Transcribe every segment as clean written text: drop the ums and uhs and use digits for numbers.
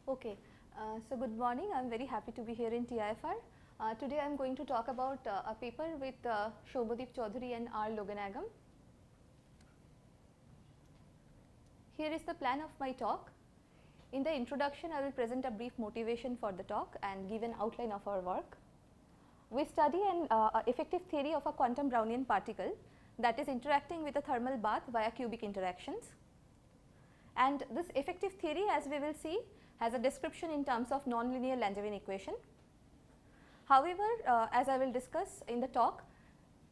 Okay, so good morning. I am very happy to be here in TIFR. Today I am going to talk about a paper with Shobhadeep Chaudhary and R. Loganagam. Here is the plan of my talk. In the introduction, I will present a brief motivation for the talk and give an outline of our work. We study an effective theory of a quantum Brownian particle that is interacting with a thermal bath via cubic interactions. And this effective theory, as we will see, has a description in terms of nonlinear Langevin equation. However, as I will discuss in the talk,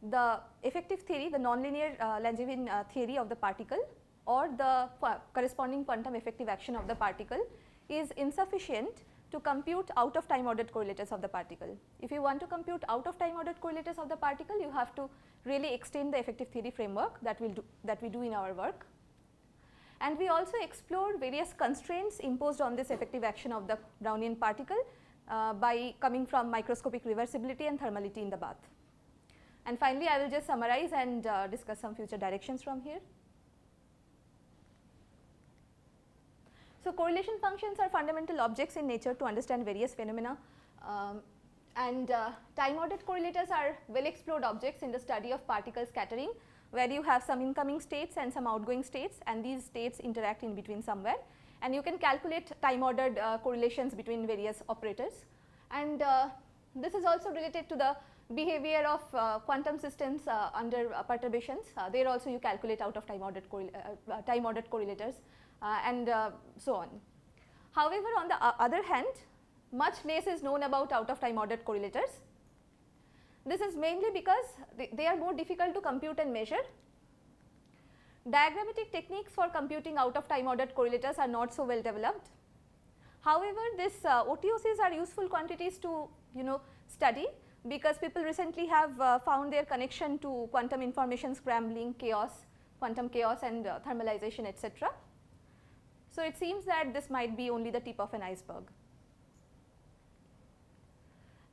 the effective theory, the nonlinear Langevin theory of the particle or the corresponding quantum effective action of the particle is insufficient to compute out of time ordered correlators of the particle. If you want to compute out of time ordered correlators of the particle, you have to really extend the effective theory framework that we do in our work. And we also explore various constraints imposed on this effective action of the Brownian particle by coming from microscopic reversibility and thermality in the bath. And finally, I will just summarize and discuss some future directions from here. So, correlation functions are fundamental objects in nature to understand various phenomena, and time ordered correlators are well explored objects in the study of particle scattering, where you have some incoming states and some outgoing states, and these states interact in between somewhere, and you can calculate time ordered correlations between various operators. And this is also related to the behavior of quantum systems under perturbations. There also you calculate out of time ordered correlators and so on. However, on the other hand, much less is known about out of time ordered correlators. This is mainly because they are more difficult to compute and measure. Diagrammatic techniques for computing out of time ordered correlators are not so well developed. However, this OTOCs are useful quantities to study, because people recently have found their connection to quantum information scrambling, chaos, quantum chaos and thermalisation, etc. So, it seems that this might be only the tip of an iceberg.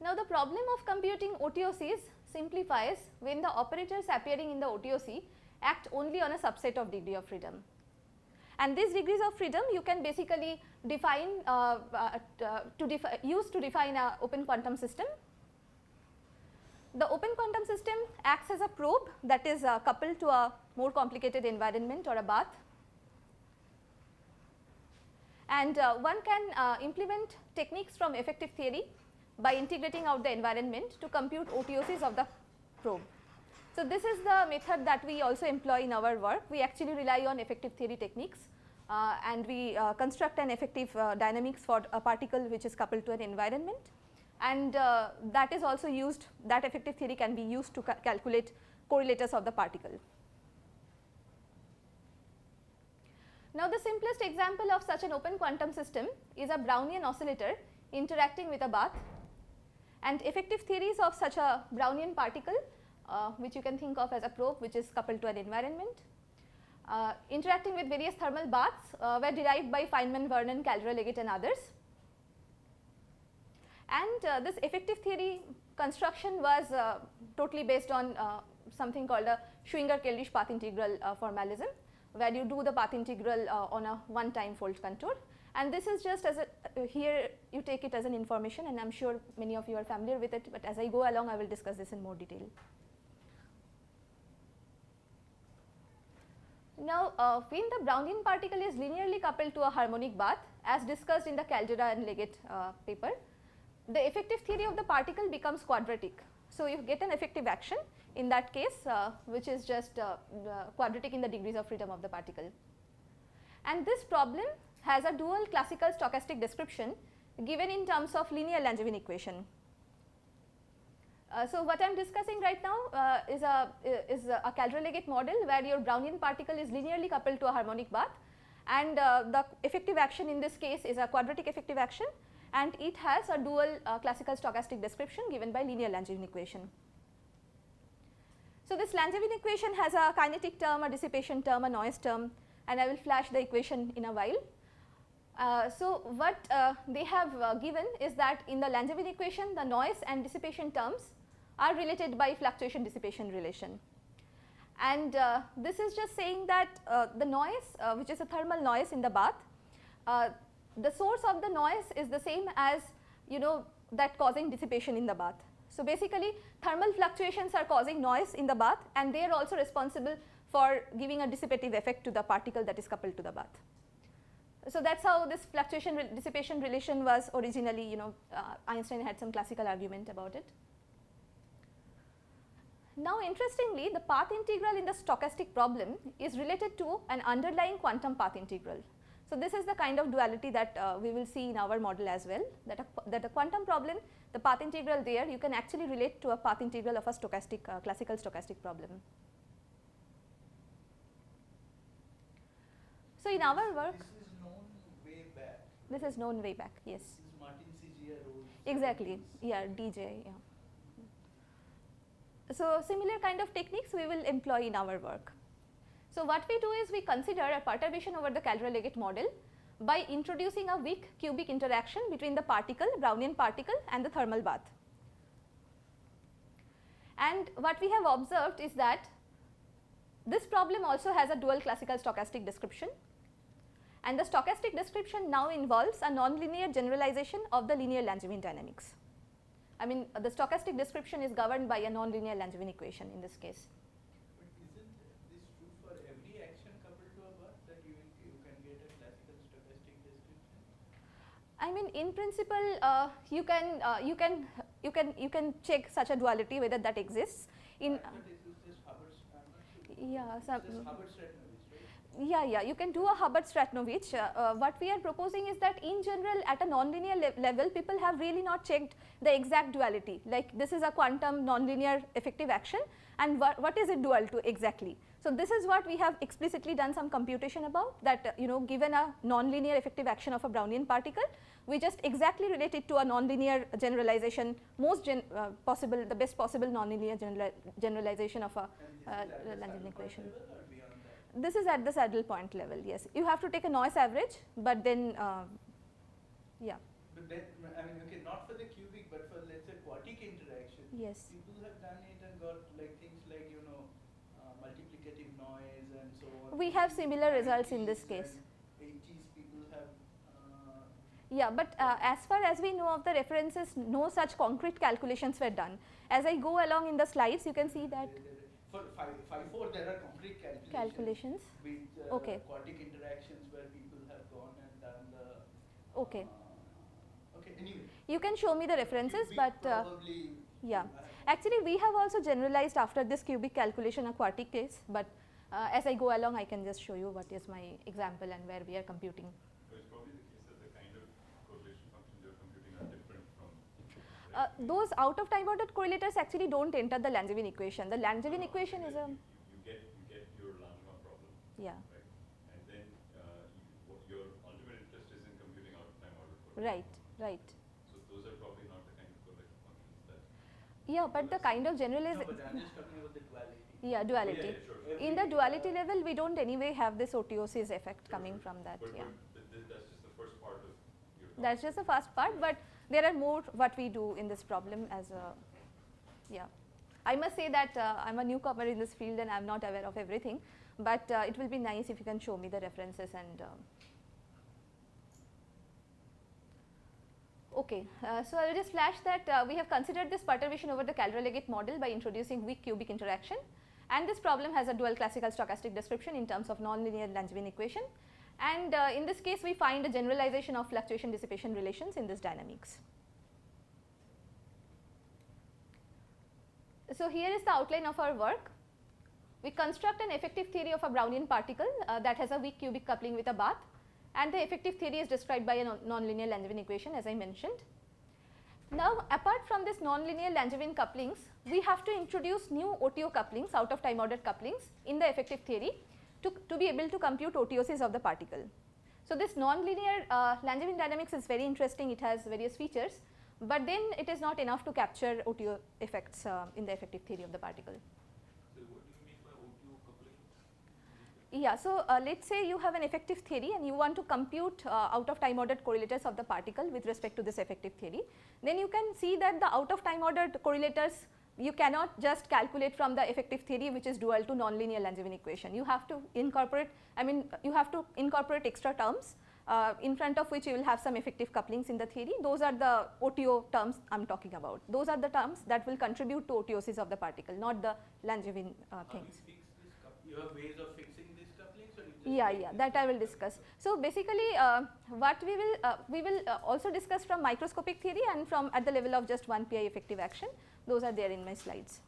Now, the problem of computing OTOCs simplifies when the operators appearing in the OTOC act only on a subset of degree of freedom. And these degrees of freedom you can basically define use to define an open quantum system. The open quantum system acts as a probe that is coupled to a more complicated environment or a bath. And one can implement techniques from effective theory by integrating out the environment to compute OTOCs of the probe. So, this is the method that we also employ in our work. We actually rely on effective theory techniques and we construct an effective dynamics for a particle which is coupled to an environment, and that is also used, that effective theory can be used to calculate correlators of the particle. Now, the simplest example of such an open quantum system is a Brownian oscillator interacting with a bath, and effective theories of such a Brownian particle which you can think of as a probe which is coupled to an environment interacting with various thermal baths were derived by Feynman, Vernon, Calderon, Leggett and others. And this effective theory construction was totally based on something called a Schwinger-Keldysh path integral formalism, where you do the path integral on a one time fold contour. And this is just as a here you take it as an information, and I am sure many of you are familiar with it, but as I go along I will discuss this in more detail. Now, when the Brownian particle is linearly coupled to a harmonic bath, as discussed in the Caldera and Leggett paper, the effective theory of the particle becomes quadratic. So, you get an effective action in that case which is just quadratic in the degrees of freedom of the particle. And this problem has a dual classical stochastic description given in terms of linear Langevin equation. So, what I am discussing right now is a Calderon-Leggett model where your Brownian particle is linearly coupled to a harmonic bath, and the effective action in this case is a quadratic effective action, and it has a dual classical stochastic description given by linear Langevin equation. So, this Langevin equation has a kinetic term, a dissipation term, a noise term, and I will flash the equation in a while. So, what they have given is that in the Langevin equation the noise and dissipation terms are related by fluctuation-dissipation relation. And this is just saying that the noise which is a thermal noise in the bath the source of the noise is the same as that causing dissipation in the bath. So, basically thermal fluctuations are causing noise in the bath, and they are also responsible for giving a dissipative effect to the particle that is coupled to the bath. So, that is how this fluctuation dissipation relation was originally, Einstein had some classical argument about it. Now, interestingly, the path integral in the stochastic problem is related to an underlying quantum path integral. So, this is the kind of duality that we will see in our model as well, that a quantum problem, the path integral there, you can actually relate to a path integral of a stochastic classical stochastic problem. So, in our work, this is known way back. This is known way back, yes. This is Martin CGI rules. Exactly, yeah, DJ, yeah. So, similar kind of techniques we will employ in our work. So, what we do is we consider a perturbation over the Caldera-Leggett model by introducing a weak cubic interaction between the particle, Brownian particle, and the thermal bath. And what we have observed is that this problem also has a dual classical stochastic description, and the stochastic description now involves a nonlinear generalization of the linear Langevin dynamics. I mean, the stochastic description is governed by a nonlinear Langevin equation in this case. But isn't this true for every action coupled to a bath, that you can get a classical stochastic description? I mean, in principle, you can check such a duality whether that exists. In yeah, you can do a Hubbard-Stratnovich. What we are proposing is that in general, at a nonlinear level, people have really not checked the exact duality, like this is a quantum nonlinear effective action, and what is it dual to exactly. So, this is what we have explicitly done some computation about, that given a nonlinear effective action of a Brownian particle, we just exactly relate it to a nonlinear generalization, possible, the best possible nonlinear generalization of a Langevin equation. This is at the saddle point level, yes. You have to take a noise average, but then, yeah. But then, I mean, okay, not for the cubic, but for, let's say, quartic interaction. Yes. People have done it and got like things like, multiplicative noise and so on. We have similar results in this case. 80s people have. Yeah, but as far as we know of the references, no such concrete calculations were done. As I go along in the slides, you can see that. For 5.4 there are concrete calculations with quartic interactions where people have gone and done the. Okay. Okay, anyway. You can show me the references, but probably yeah. Actually, we have also generalized after this cubic calculation a quartic case, but as I go along, I can just show you what is my example and where we are computing. So it's probably the case that the kind of correlation functions you're computing are different from. Those out of time ordered correlators actually don't enter the Langevin equation. The Langevin equation is a. You get your Langevin problem. Yeah. Right. And then your ultimate interest is in computing out of time ordered Right. correlators. Right. So those are probably not the kind of correlation functions that. Yeah, but the kind of generalization. No, but I'm just talking about the duality. Yeah, duality. Yeah, sure. In the duality level, we don't anyway have this OTOCs effect coming from that. But, yeah. But that's just the first part of your. That's just the first part, but there are more what we do in this problem as a. Yeah. I must say that I'm a newcomer in this field and I'm not aware of everything, but it will be nice if you can show me the references and. Okay, so I will just flash that we have considered this perturbation over the Caldera-Leggett model by introducing weak cubic interaction, and this problem has a dual classical stochastic description in terms of nonlinear Langevin equation, and in this case we find a generalization of fluctuation-dissipation relations in this dynamics. So here is the outline of our work. We construct an effective theory of a Brownian particle that has a weak cubic coupling with a bath, and the effective theory is described by a nonlinear Langevin equation, as I mentioned. Now, apart from this nonlinear Langevin couplings, we have to introduce new OTO couplings, out of time ordered couplings, in the effective theory to be able to compute OTOCs of the particle. So, this nonlinear Langevin dynamics is very interesting, it has various features, but then it is not enough to capture OTO effects in the effective theory of the particle. So what do you mean by OTO coupling? Yeah, so let's say you have an effective theory and you want to compute out of time ordered correlators of the particle with respect to this effective theory. Then you can see that the out of time ordered correlators you cannot just calculate from the effective theory which is dual to nonlinear Langevin equation. You have to incorporate, you have to incorporate extra terms in front of which you will have some effective couplings in the theory. Those are the OTO terms I am talking about. Those are the terms that will contribute to OTOCs of the particle, not the Langevin things. You have ways of fixing these couplings, or you just Yeah, that I will discuss. So basically, what we will also discuss from microscopic theory and from at the level of just 1 pi effective action. Those are there in my slides.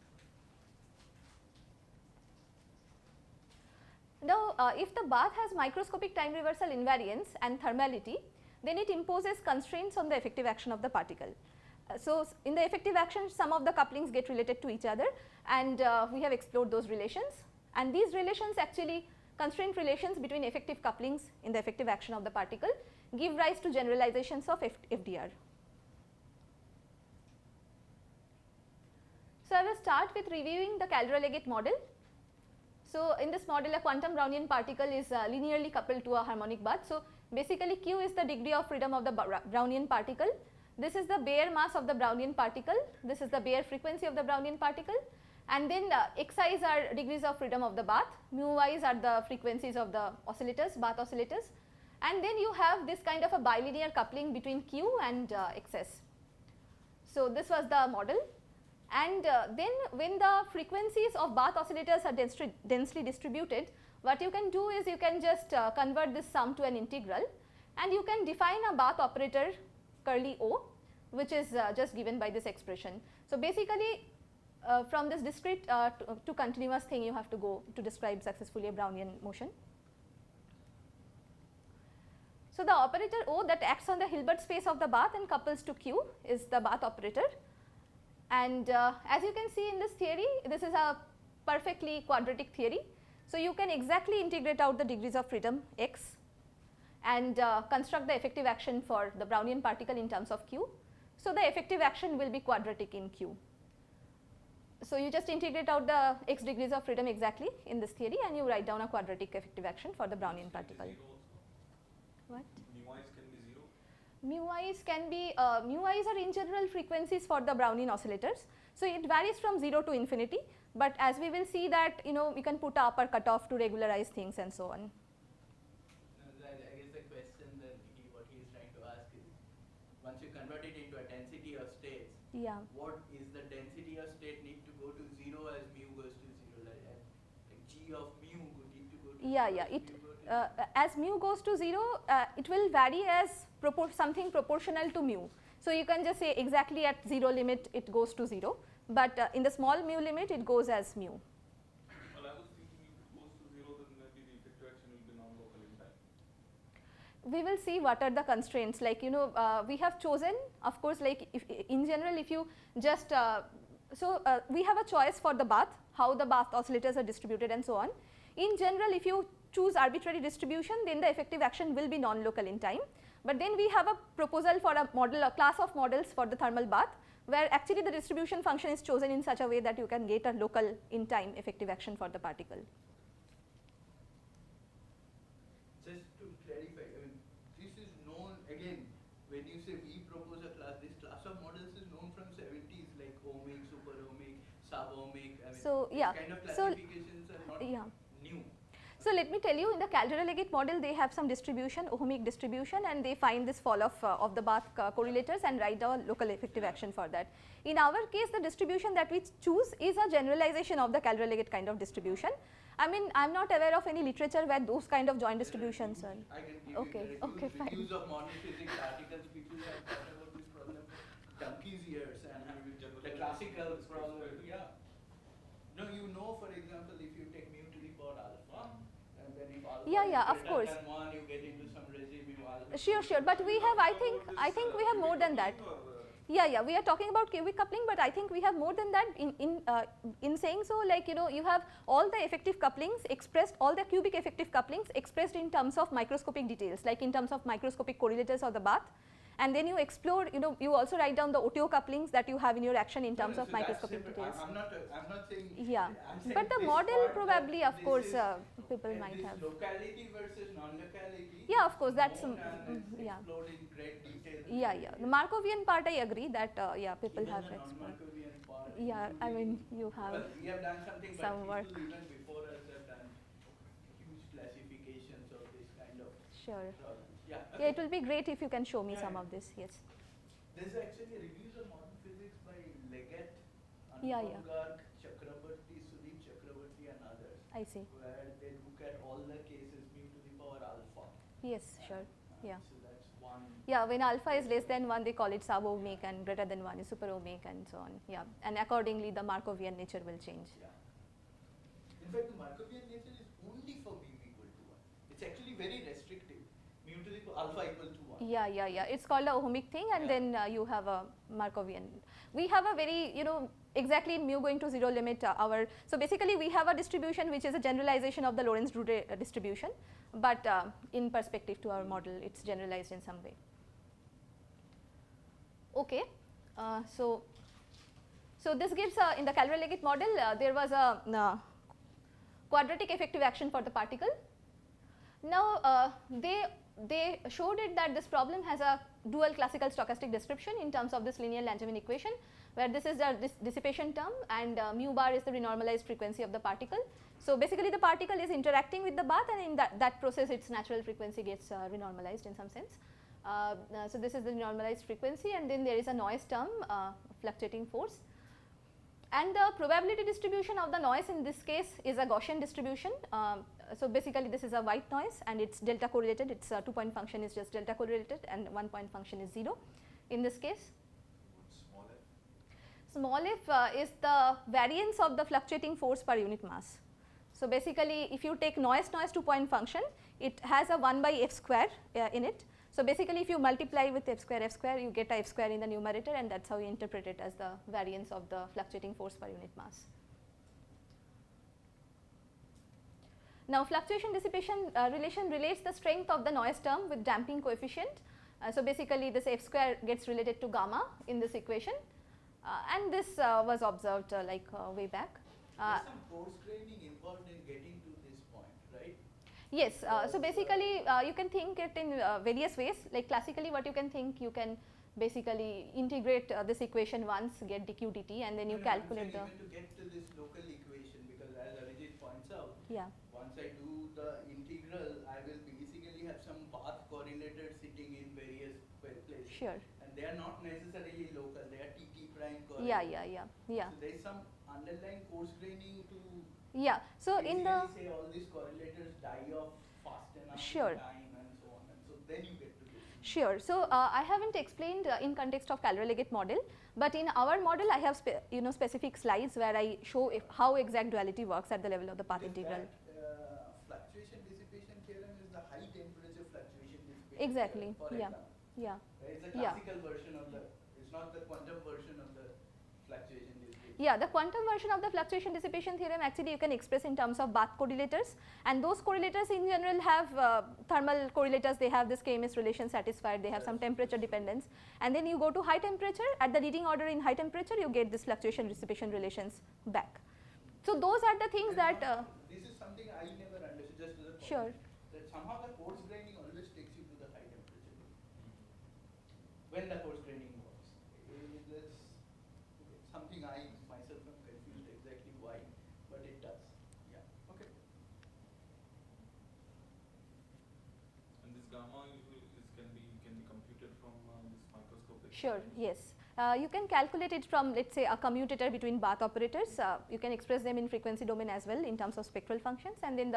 Now, if the bath has microscopic time reversal invariance and thermality, then it imposes constraints on the effective action of the particle. So in the effective action, some of the couplings get related to each other, and we have explored those relations, and these relations actually constraint relations between effective couplings in the effective action of the particle give rise to generalizations of FDR. So I will start with reviewing the Caldera-Leggett model. So in this model, a quantum Brownian particle is linearly coupled to a harmonic bath. So basically Q is the degree of freedom of the Brownian particle. This is the bare mass of the Brownian particle. This is the bare frequency of the Brownian particle. And then xi's are degrees of freedom of the bath, mu i's are the frequencies of the oscillators, bath oscillators. And then you have this kind of a bilinear coupling between Q and xs. So this was the model. And then when the frequencies of bath oscillators are densely distributed, what you can do is you can just convert this sum to an integral, and you can define a bath operator curly O, which is just given by this expression. So basically from this discrete to continuous thing you have to go to describe successfully a Brownian motion. So the operator O that acts on the Hilbert space of the bath and couples to Q is the bath operator. And as you can see in this theory, this is a perfectly quadratic theory. So you can exactly integrate out the degrees of freedom x and construct the effective action for the Brownian particle in terms of Q. So the effective action will be quadratic in Q. So you just integrate out the x degrees of freedom exactly in this theory, and you write down a quadratic effective action for the Brownian particle. What? Mu i's can be, mu i's are in general frequencies for the Brownian oscillators. So it varies from 0 to infinity, but as we will see that we can put a upper cutoff to regularize things and so on. I guess the question that what he is trying to ask is, once you convert it into a density of states, what is the density of state need to go to 0 as mu goes to 0, like g of mu need to go to as mu goes to 0, it will vary as something proportional to mu. So you can just say exactly at 0 limit it goes to 0, but in the small mu limit it goes as mu. Well, I was thinking if it goes to 0, then maybe the effective action will be non-local in time. We will see what are the constraints, like we have chosen, of course, like if in general if you just we have a choice for the bath, how the bath oscillators are distributed and so on. In general, if you choose arbitrary distribution, then the effective action will be non-local in time. But then we have a proposal for a model, a class of models for the thermal bath, where actually the distribution function is chosen in such a way that you can get a local in time effective action for the particle. Just to clarify, I mean, this is known again when you say we propose a class, this class of models is known from 70s, like ohmic, super ohmic, sub-ohmic. I mean, so yeah, kind of classifications are not new. So let me tell you, in the Caldera-Leggett model they have some distribution, ohmic distribution, and they find this fall of the bath correlators and write down local effective action for that. In our case, the distribution that we choose is a generalization of the Caldera-Leggett kind of distribution. I mean, I am not aware of any literature where those kind of joint distributions are. I can give okay, fine. Reviews of modern physics articles, people have thought about this problem donkey's years, and the classical problem, No, for example, if you take mu to the power alpha, and then if alpha of course. Than 1, you get into some regime alpha. Sure, but we have, I think we have more than that. We are talking about cubic coupling, but I think we have more than that in saying so, like you have all the effective couplings expressed, all the cubic effective couplings expressed in terms of microscopic details, like in terms of microscopic correlators of the bath. And then you explore, you also write down the OTO couplings that you have in your action in terms of microscopic details. I'm not saying. I'm saying but the this model probably, of course, people might this have. Locality versus non-locality. Of course, that's explored in great detail. The Markovian part, I agree that people even have the explored. non-Markovian part. I mean, you have. Well, we have done something, some but work. people even before us have done huge classifications of this kind of Sure. Yeah. Yeah, it will be great if you can show me some of this. Yes. There's actually reviews on modern physics by Leggett, Yeah. Chakrabarty, Chakrabarty, and others. I see. Where they look at all the cases mu to the power alpha. Yes, sure. Yeah. So that's one. Yeah, when alpha is less than 1, they call it subohmic, and greater than 1 is superohmic, and so on. Yeah, and accordingly, the Markovian nature will change. Yeah. In fact, the Markovian nature is only for mu equal to 1. It's actually very restrictive. Mu to the alpha equal to 1. Yeah. It's called a ohmic thing, and then you have a Markovian. We have a very, exactly mu going to 0 limit so basically we have a distribution which is a generalization of the Lorentz-Drude distribution, but in perspective to our model, it's generalized in some way. Okay, so this gives in the Calvert-Leggett model there was a quadratic effective action for the particle. Now they showed it that this problem has a dual classical stochastic description in terms of this linear Langevin equation, where this is the dissipation term and mu bar is the renormalized frequency of the particle. So basically the particle is interacting with the bath, and in that process its natural frequency gets renormalized in some sense. So this is the renormalized frequency, and then there is a noise term, fluctuating force. And the probability distribution of the noise in this case is a Gaussian distribution. So basically this is a white noise and it's delta correlated, its 2-point function is just delta correlated and 1-point function is 0 in this case. Small f is the variance of the fluctuating force per unit mass. So basically if you take noise 2-point function, it has a 1 by f square in it. So basically if you multiply with f square you get a f square in the numerator, and that is how you interpret it as the variance of the fluctuating force per unit mass. Now fluctuation dissipation relation relates the strength of the noise term with damping coefficient. So basically this f square gets related to gamma in this equation, and this was observed way back. There's some coarse graining involved in getting to this point, right? Yes, so basically you can think it in various ways. Like classically what you can think, you can basically integrate this equation once, get dq dt, and then you calculate the. Even to get to this local equation, because as Arijit points out, yeah. Once I do the integral, I will basically have some path correlators sitting in various places. Sure. And they are not necessarily local, they are TT prime correlators. Yeah. So there is some underlying coarse graining to So in the say all these correlators die off fast enough Sure. in time and so on, and so then you get to this. Sure. So I haven't explained in context of Calvert-Leggett model, but in our model I have specific slides where I show how exact duality works at the level of the path integral. Fluctuation-dissipation theorem is the high temperature fluctuation-dissipation Exactly. theorem, Yeah. It's the classical version of the, it's not the quantum version of the fluctuation-dissipation. Yeah, the quantum version of the fluctuation dissipation theorem actually you can express in terms of bath correlators, and those correlators in general have thermal correlators, they have this KMS relation satisfied, they have some temperature dependence, and then you go to high temperature, at the leading order in high temperature you get this fluctuation dissipation relations back. So those are the things that this is something I never understood, just to the point. Sure. That somehow the coarse graining always takes you to the high temperature. When the coarse graining works. That's something I myself am confused exactly why, but it does. Yeah. Okay. And this gamma usually can be computed from this microscopic. Sure. Yes. You can calculate it from, let's say, a commutator between bath operators. You can express them in frequency domain as well in terms of spectral functions, and then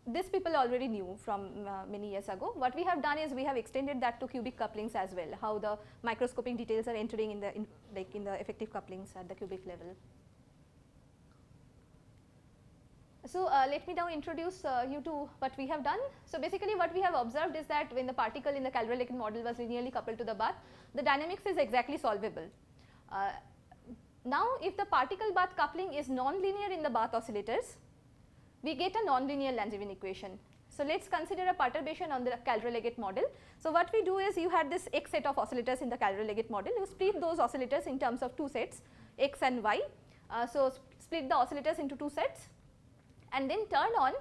this people already knew from many years ago. What we have done is we have extended that to cubic couplings as well, how the microscopic details are entering in the effective couplings at the cubic level. So let me now introduce you to what we have done. So basically what we have observed is that when the particle in the Calvert-Leggett model was linearly coupled to the bath, the dynamics is exactly solvable. Now if the particle bath coupling is non-linear in the bath oscillators, we get a non-linear Langevin equation. So let us consider a perturbation on the Calvert-Leggett model. So what we do is you had this x set of oscillators in the Calvert-Leggett model, you split those oscillators in terms of two sets x and y. So split the oscillators into two sets, and then turn on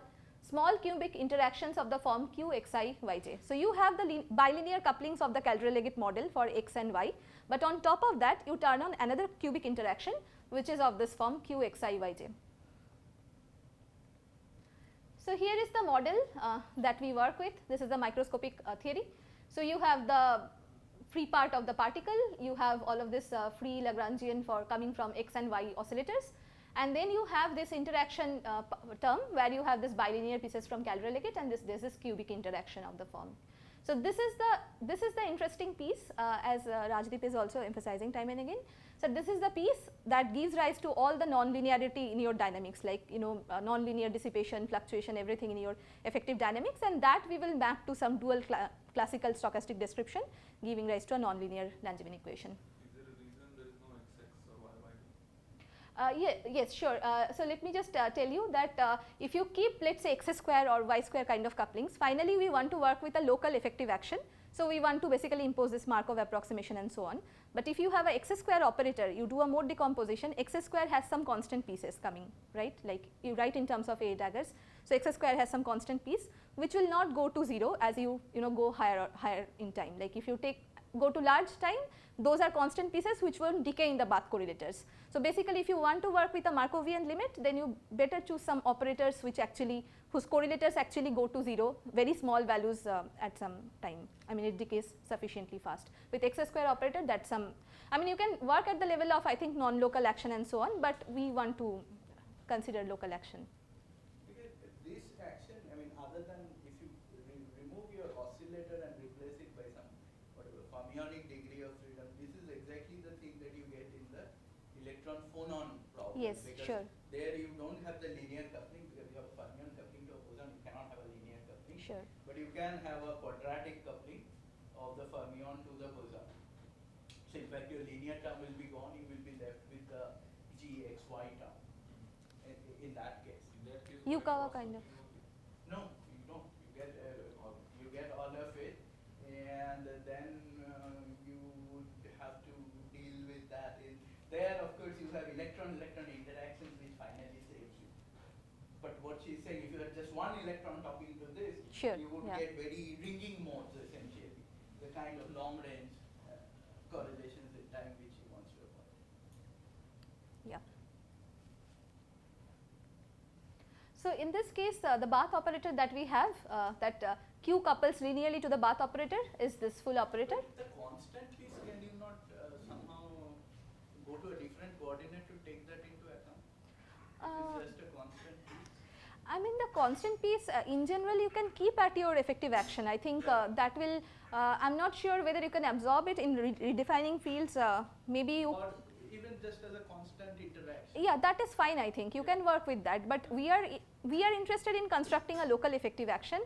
small cubic interactions of the form q xi yj. So you have the bilinear couplings of the Calvert-Leggett model for x and y, but on top of that you turn on another cubic interaction which is of this form q xi yj. So, here is the model that we work with. This is the microscopic theory. So, you have the free part of the particle, you have all of this free Lagrangian for coming from x and y oscillators, and then you have this interaction term where you have this bilinear pieces from calrelagate, and this cubic interaction of the form. So, this is the interesting piece as Rajdeep is also emphasizing time and again. So, this is the piece that gives rise to all the non-linearity in your dynamics, like non-linear dissipation, fluctuation, everything in your effective dynamics, and that we will map to some dual classical stochastic description giving rise to a non-linear Langevin equation. Is there a reason there is no XX or YY? Yes, sure. So, let me just tell you that if you keep, let us say, x square or y square kind of couplings, finally we want to work with a local effective action. So, we want to basically impose this Markov approximation and so on. But if you have a x square operator, you do a mode decomposition, x square has some constant pieces coming, right, like you write in terms of A daggers. So, x square has some constant piece which will not go to 0 as you go higher in time. Like if you go to large time, those are constant pieces which will decay in the Bath correlators. So, basically if you want to work with a Markovian limit, then you better choose some operators which actually, whose correlators actually go to 0, very small values at some time. I mean it decays sufficiently fast. With x square operator, that's some, I mean you can work at the level of I think non-local action and so on, but we want to consider local action. Because this action, I mean other than if you remove your oscillator and replace it by some whatever fermionic degree of freedom, this is exactly the thing that you get in the electron phonon problem. Yes, because sure. there you don't have the linear coupling because you have fermion coupling to a boson, you cannot have a linear coupling. Sure. But you can have a quadratic coupling of the fermion to the boson. So in fact your linear term will be gone, you will be left with the gxy term in that case. In that case, Yukawa kind of. No, you don't. You get all of it, and then you would have to deal with that. There, of course, you have electron-electron interactions, which finally saves you. But what she's saying, if you had just one electron talking to this, sure, you would get very ringing modes essentially, the kind of long-range correlations in time which he wants to avoid. Yeah. So, in this case the Bath operator that we have that Q couples linearly to the Bath operator is this full operator. But the constant piece, can you not somehow go to a different coordinate to take that into account? It's just a constant piece. I mean the constant piece in general you can keep at your effective action. I think that will, I am not sure whether you can absorb it in redefining fields, maybe you. Or even just as a constant interaction. Yeah, that is fine, I think you can work with that, but we are interested in constructing a local effective action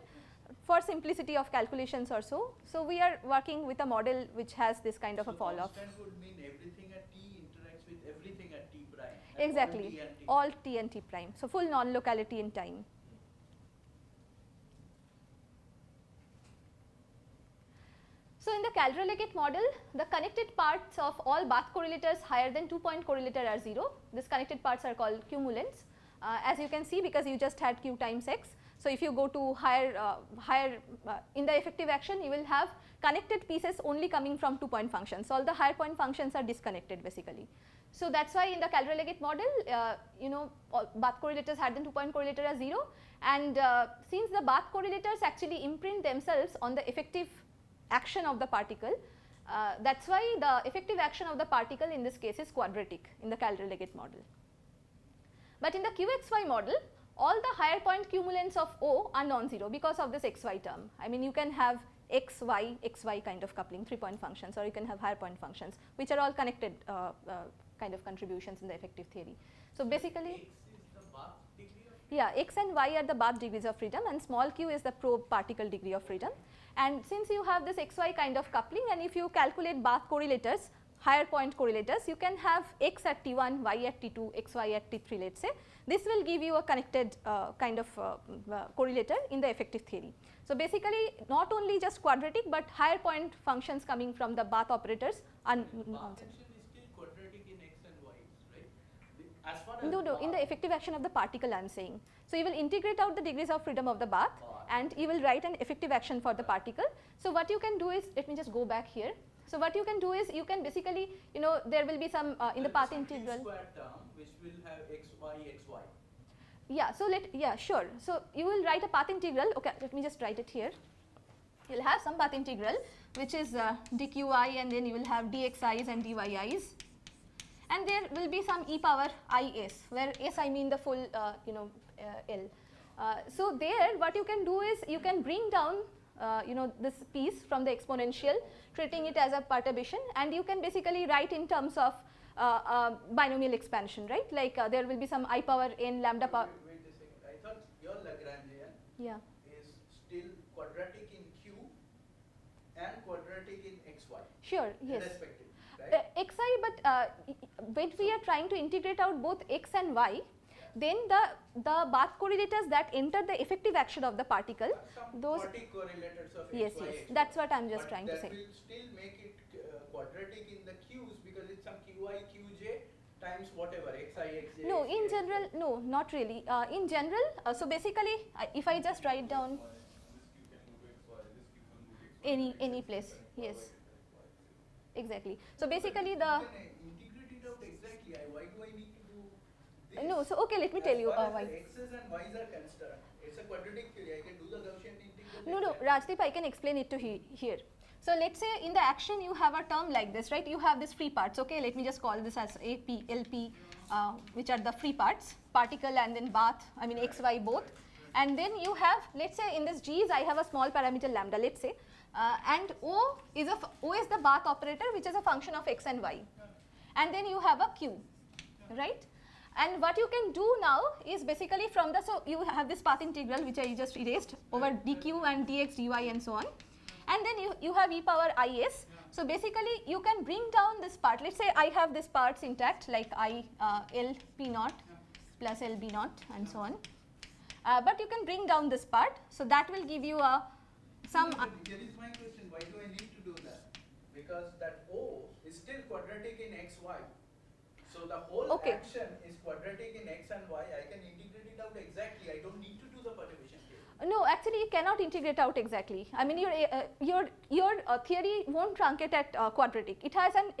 for simplicity of calculations or so. So, we are working with a model which has this kind of a fall off. Constant would mean everything at t interacts with everything at t prime. Exactly, all t and t prime. So, full non-locality in time. So, in the calrelagate model, the connected parts of all Bath correlators higher than 2-point correlator are 0. These connected parts are called cumulants. As you can see, because you just had q times x. So, if you go to higher in the effective action, you will have connected pieces only coming from 2-point functions. So, all the higher point functions are disconnected basically. So, that is why in the calrelagate model, all Bath correlators higher than 2-point correlator are 0, and since the Bath correlators actually imprint themselves on the effective action of the particle, that is why the effective action of the particle in this case is quadratic in the calrelagate model. But in the QXY model, all the higher point cumulants of O are non-zero because of this XY term. I mean you can have XY, XY kind of coupling, 3-point functions, or you can have higher point functions which are all connected kind of contributions in the effective theory. So, basically X is the Bath degree of freedom? Yeah, X and Y are the Bath degrees of freedom and small q is the probe particle degree of freedom. And since you have this XY kind of coupling, and if you calculate Bath correlators, higher point correlators, you can have x at T1, y at T2, xy at T3, let us say. This will give you a connected kind of correlator in the effective theory. So, basically not only just quadratic, but higher point functions coming from the Bath operators are Bath action is still quadratic in x and y, right? As far as no, in the effective action of the particle I am saying. So, you will integrate out the degrees of freedom of the Bath and you will write an effective action for the particle. So, what you can do is, let me just go back here. So, what you can do is you can basically, there will be some in the path integral. Square term which will have x, y, x, y. Yeah, so sure. So you will write a path integral. Okay, let me just write it here. You will have some path integral which is dqi, and then you will have dxi's and dyi's, and there will be some e power is, where s I mean the full L. So there what you can do is you can bring down this piece from the exponential, treating it as a perturbation, and you can basically write in terms of binomial expansion, right? Like there will be some I power n lambda power. Wait a second. I thought your Lagrangian is still quadratic in Q and quadratic in XY. Sure, yes. Respectively, right? Xi, but when we are trying to integrate out both x and y, then the Bath correlators that enter the effective action of the particle, those correlators of yes, XY, yes, XY. that's what I'm just trying to say. That will still make it quadratic in the Q's because it's some Qi Qj times whatever xi xj. No, in general, no, not really. In general, so basically, if I just write down any place, yes, exactly. So basically the integrate it out exactly. Why do I need to do this? no. So okay, let me tell you why. The x's and y's are constant. It's a quadratic theory. I can do the Gaussian integral. No, Rajdeep, I can explain it to here. So let's say in the action you have a term like this, right? You have these free parts. Okay, let me just call this as AP, LP, which are the free parts, particle and then bath. I mean x, y both. And then you have, let's say in this G's I have a small parameter lambda. Let's say. And O is the Bath operator, which is a function of x and y, and then you have a Q, right? And what you can do now is basically from the, so you have this path integral which I just erased over dq and dx, dy and so on, and then you have e power is. So basically you can bring down this part. Let's say I have this parts intact like L p naught plus L b naught and so on, but you can bring down this part. So that will give you a some. Here is my question. Why do I need to do that? Because that O is still quadratic in x, y. So the whole action is quadratic in x and y. I can integrate it out exactly. I don't need to do the perturbation theory. No, actually you cannot integrate out exactly. I mean your theory won't truncate at quadratic. It has an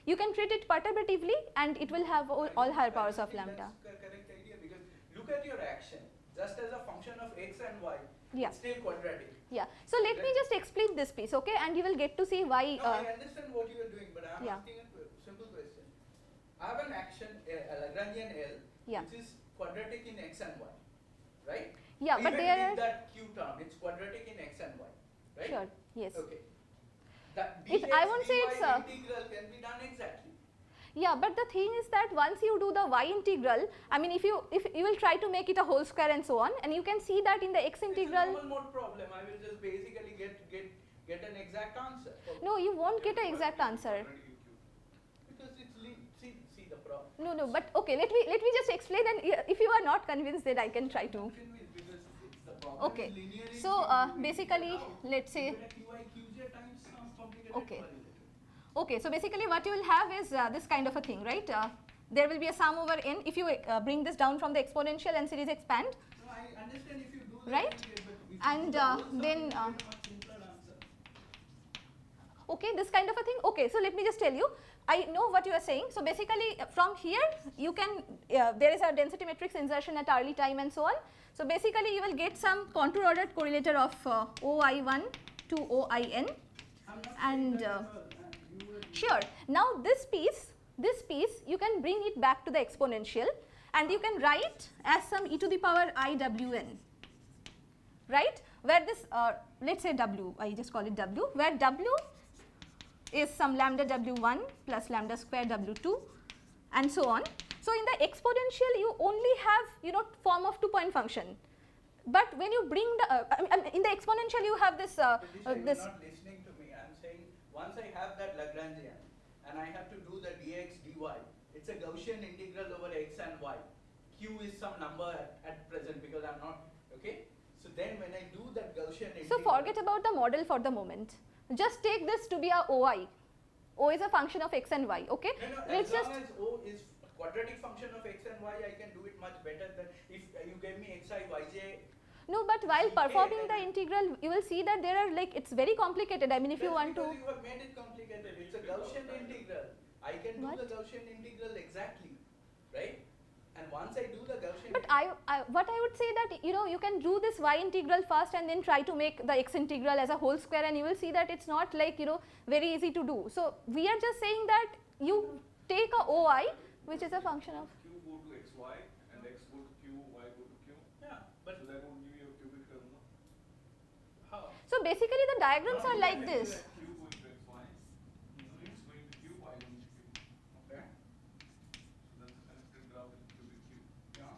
you can treat it perturbatively and it will have all higher powers of lambda. That's the correct idea, because look at your action just as a function of x and y. Yeah. It's still quadratic. Yeah. So let me just explain this piece, okay, and you will get to see why. No, I understand what you are doing, but I am asking a simple question. I have an action, a Lagrangian L, which is quadratic in x and y, right? Yeah, even but there with that Q term, it's quadratic in x and y, right? Sure. Yes. Okay. That I won't say it's integral can be done exactly. Yeah, but the thing is that once you do the y integral, I mean if you will try to make it a whole square and so on, and you can see that in the x integral. It's a normal mode problem. I will just basically get an exact answer. No, you won't get an exact answer. Because it's see the problem. No, but okay, let me just explain, and if you are not convinced, then I can try to. Okay, so basically, let's say. Okay, so basically what you will have is this kind of a thing, right? There will be a sum over n if you bring this down from the exponential and series expand. No, I understand if you do that. Right? And then. Okay, this kind of a thing. Okay, so let me just tell you. I know what you are saying. So basically from here you can, there is a density matrix insertion at early time and so on. So basically you will get some contour ordered correlator of OI1 to OIN. And sure, now this piece you can bring it back to the exponential and you can write as some e to the power IWN, right, where this let us say W, I just call it W, where W is some lambda W1 plus lambda square W2 and so on. So in the exponential you only have form of 2-point function, but when you bring the in the exponential you have this Bidisha, this. You're not listening to me. I'm saying once I have that Lagrangian and I have to do the dx dy, it's a Gaussian integral over x and y. Q is some number at present because I'm not, okay. So then when I do that Gaussian integral. So forget about the model for the moment. Just take this to be a OI. O is a function of x and y, okay? No, as long as O is quadratic function of x and y, I can do it much better than if you gave me xi, yj. No, but while performing the integral, you will see that there are it's very complicated. I mean, if you want to. You have made it complicated. It's a Gaussian integral. I can do the Gaussian integral exactly, right? And once I do the Gaussian. But what I would say that, you know, you can do this y integral first and then try to make the x integral as a whole square, and you will see that it's not like, you know, very easy to do. So we are just saying that you take a OI, which is a function of q go to xy and x go to q, y go to q. Yeah, but so that would give you a cubic term, no? how? So basically the diagrams No, are like this. q going to xy, so x going to q, y going to q. Okay. So that's a connected graph with cubic q. Yeah.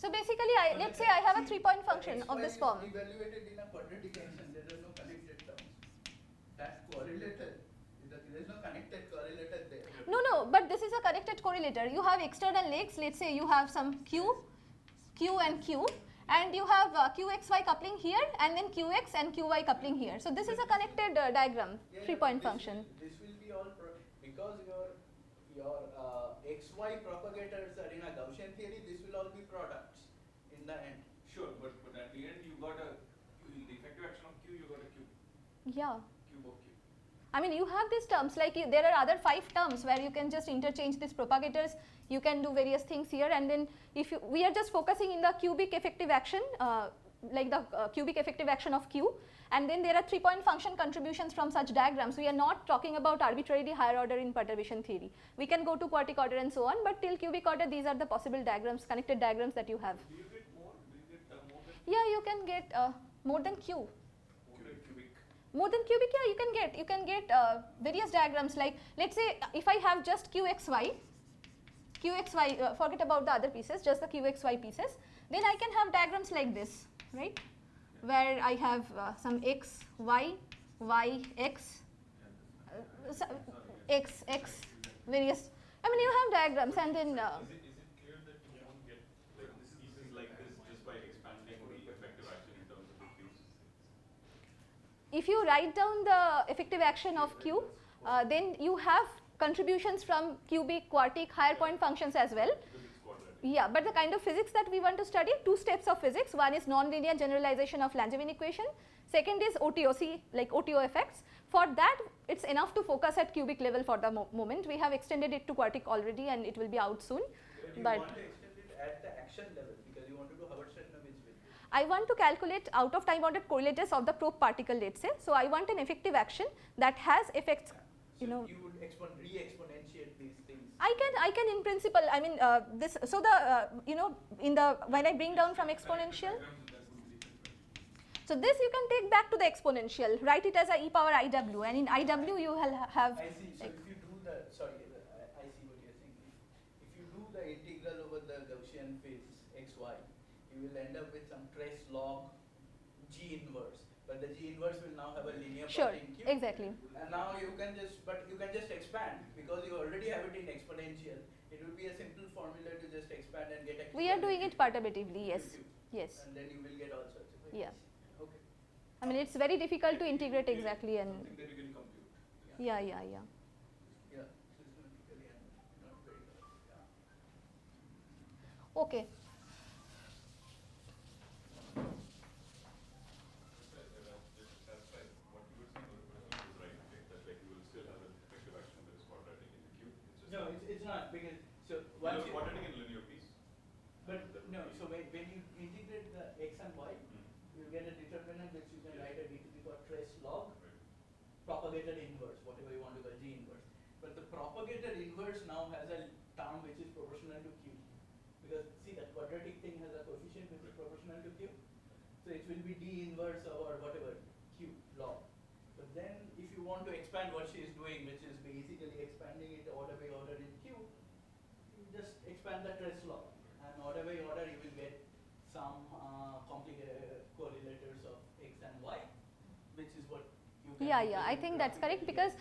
So basically let's say I have a 3-point function of this form. Evaluated in a quadratic action, there are no connected terms. That's correlated. There is no connected correlator there. No, but this is a connected correlator. You have external legs, let's say you have some q and q, and you have qxy coupling here, and then qx and qy coupling here. So this is a connected diagram, 3-point function. This will be all because your xy propagators are in a Gaussian theory. This will all be products in the end. Sure, but at the end you got a the effective action of q, you got a cube. Yeah. Cube of q. I mean, you have these terms, like there are other 5 terms where you can just interchange these propagators. You can do various things here, and then if we are just focusing in the cubic effective action, like the cubic effective action of q, and then there are 3-point function contributions from such diagrams. We are not talking about arbitrarily higher order in perturbation theory. We can go to quartic order and so on, but till cubic order these are the possible diagrams, connected diagrams that you have. Do you get more? Do you get more than Yeah, you can get more than q. cubic? More than cubic, yeah, you can get various diagrams, like let's say if I have just qxy, forget about the other pieces, just the qxy pieces, then I can have diagrams like this, right, where I have some x, y, x, x, various, I mean you have diagrams, and then Is it clear that you won't get like pieces like this just by expanding the effective action in terms of the cubes? if you write down the effective action of q, then you have contributions from cubic, quartic, higher point functions as well. Because it's quadratic. Yeah, but the kind of physics that we want to study, 2 steps of physics. One is nonlinear generalization of Langevin equation. Second is OTOC, like OTO effects. For that, it's enough to focus at cubic level for the moment. We have extended it to quartic already, and it will be out soon. But you But want to extend it at the action level because you want to do Howard-Stratner-Which with this. I want to calculate out of time ordered correlators of the probe particle, let's say. So I want an effective action that has effects. So You know, you would re-exponentiate these things. I can in principle, I mean this, so the you know, in the, when I bring down from exponential, so this you can take back to the exponential, write it as a e power iw, and in iw you will have, I see. So like, if you do the, sorry, I see what you're saying. If you do the integral over the Gaussian phase xy, you will end up with some trace log G inverse. But the G inverse will now have a linear sure, part in Q. exactly. And now you can just, but you can just expand because you already have it in exponential. It would be a simple formula to just expand and get a Q. We are and doing a it Q perturbatively, to yes, Q. yes. And then you will get all sorts of it. Yeah. Okay. I mean it's very difficult to integrate exactly, and Something that you can compute. yeah. Yeah, systematically and not very well. Yeah. Okay. No, it's not because so once you quadratic and linear piece. but no, so when you integrate the x and y, you get a determinant which you can write a d to the power trace log propagator inverse, whatever you want to call G inverse. But the propagator inverse now has a term which is proportional to q. Because see that quadratic thing has a coefficient which is proportional to q. So it will be d inverse or whatever q log. But then if you want to expand what she is doing, which is basically expanding it order by order in q, you just expand the trace log. And order by order you will get some complicated correlators of x and y, which is what you can Yeah, I think that's correct, because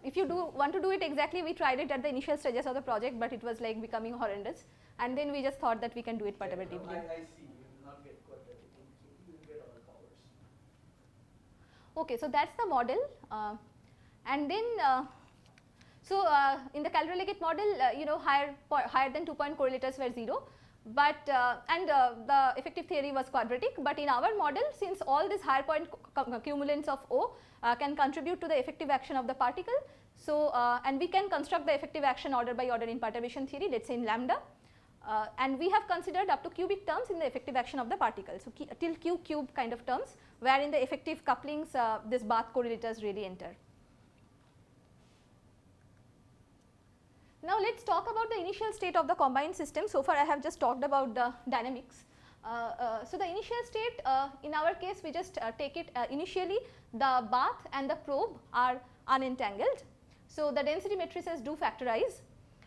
if you want to do it exactly, we tried it at the initial stages of the project, but it was like becoming horrendous, and then we just thought that we can do it perturbatively. I see, you will not get quadratic in q, you will get all powers. Okay, so that's the model, and then in the Calderon-Leggett model, you know, higher than 2-point correlators were 0, but the effective theory was quadratic. But in our model, since all these higher point cumulants of O can contribute to the effective action of the particle, so and we can construct the effective action order by order in perturbation theory, let's say in lambda. And we have considered up to cubic terms in the effective action of the particle. So, till q cube kind of terms, where in the effective couplings this bath correlators really enter. Now, let us talk about the initial state of the combined system. So far I have just talked about the dynamics. So, the initial state in our case we just take it initially the bath and the probe are unentangled. So, the density matrices do factorize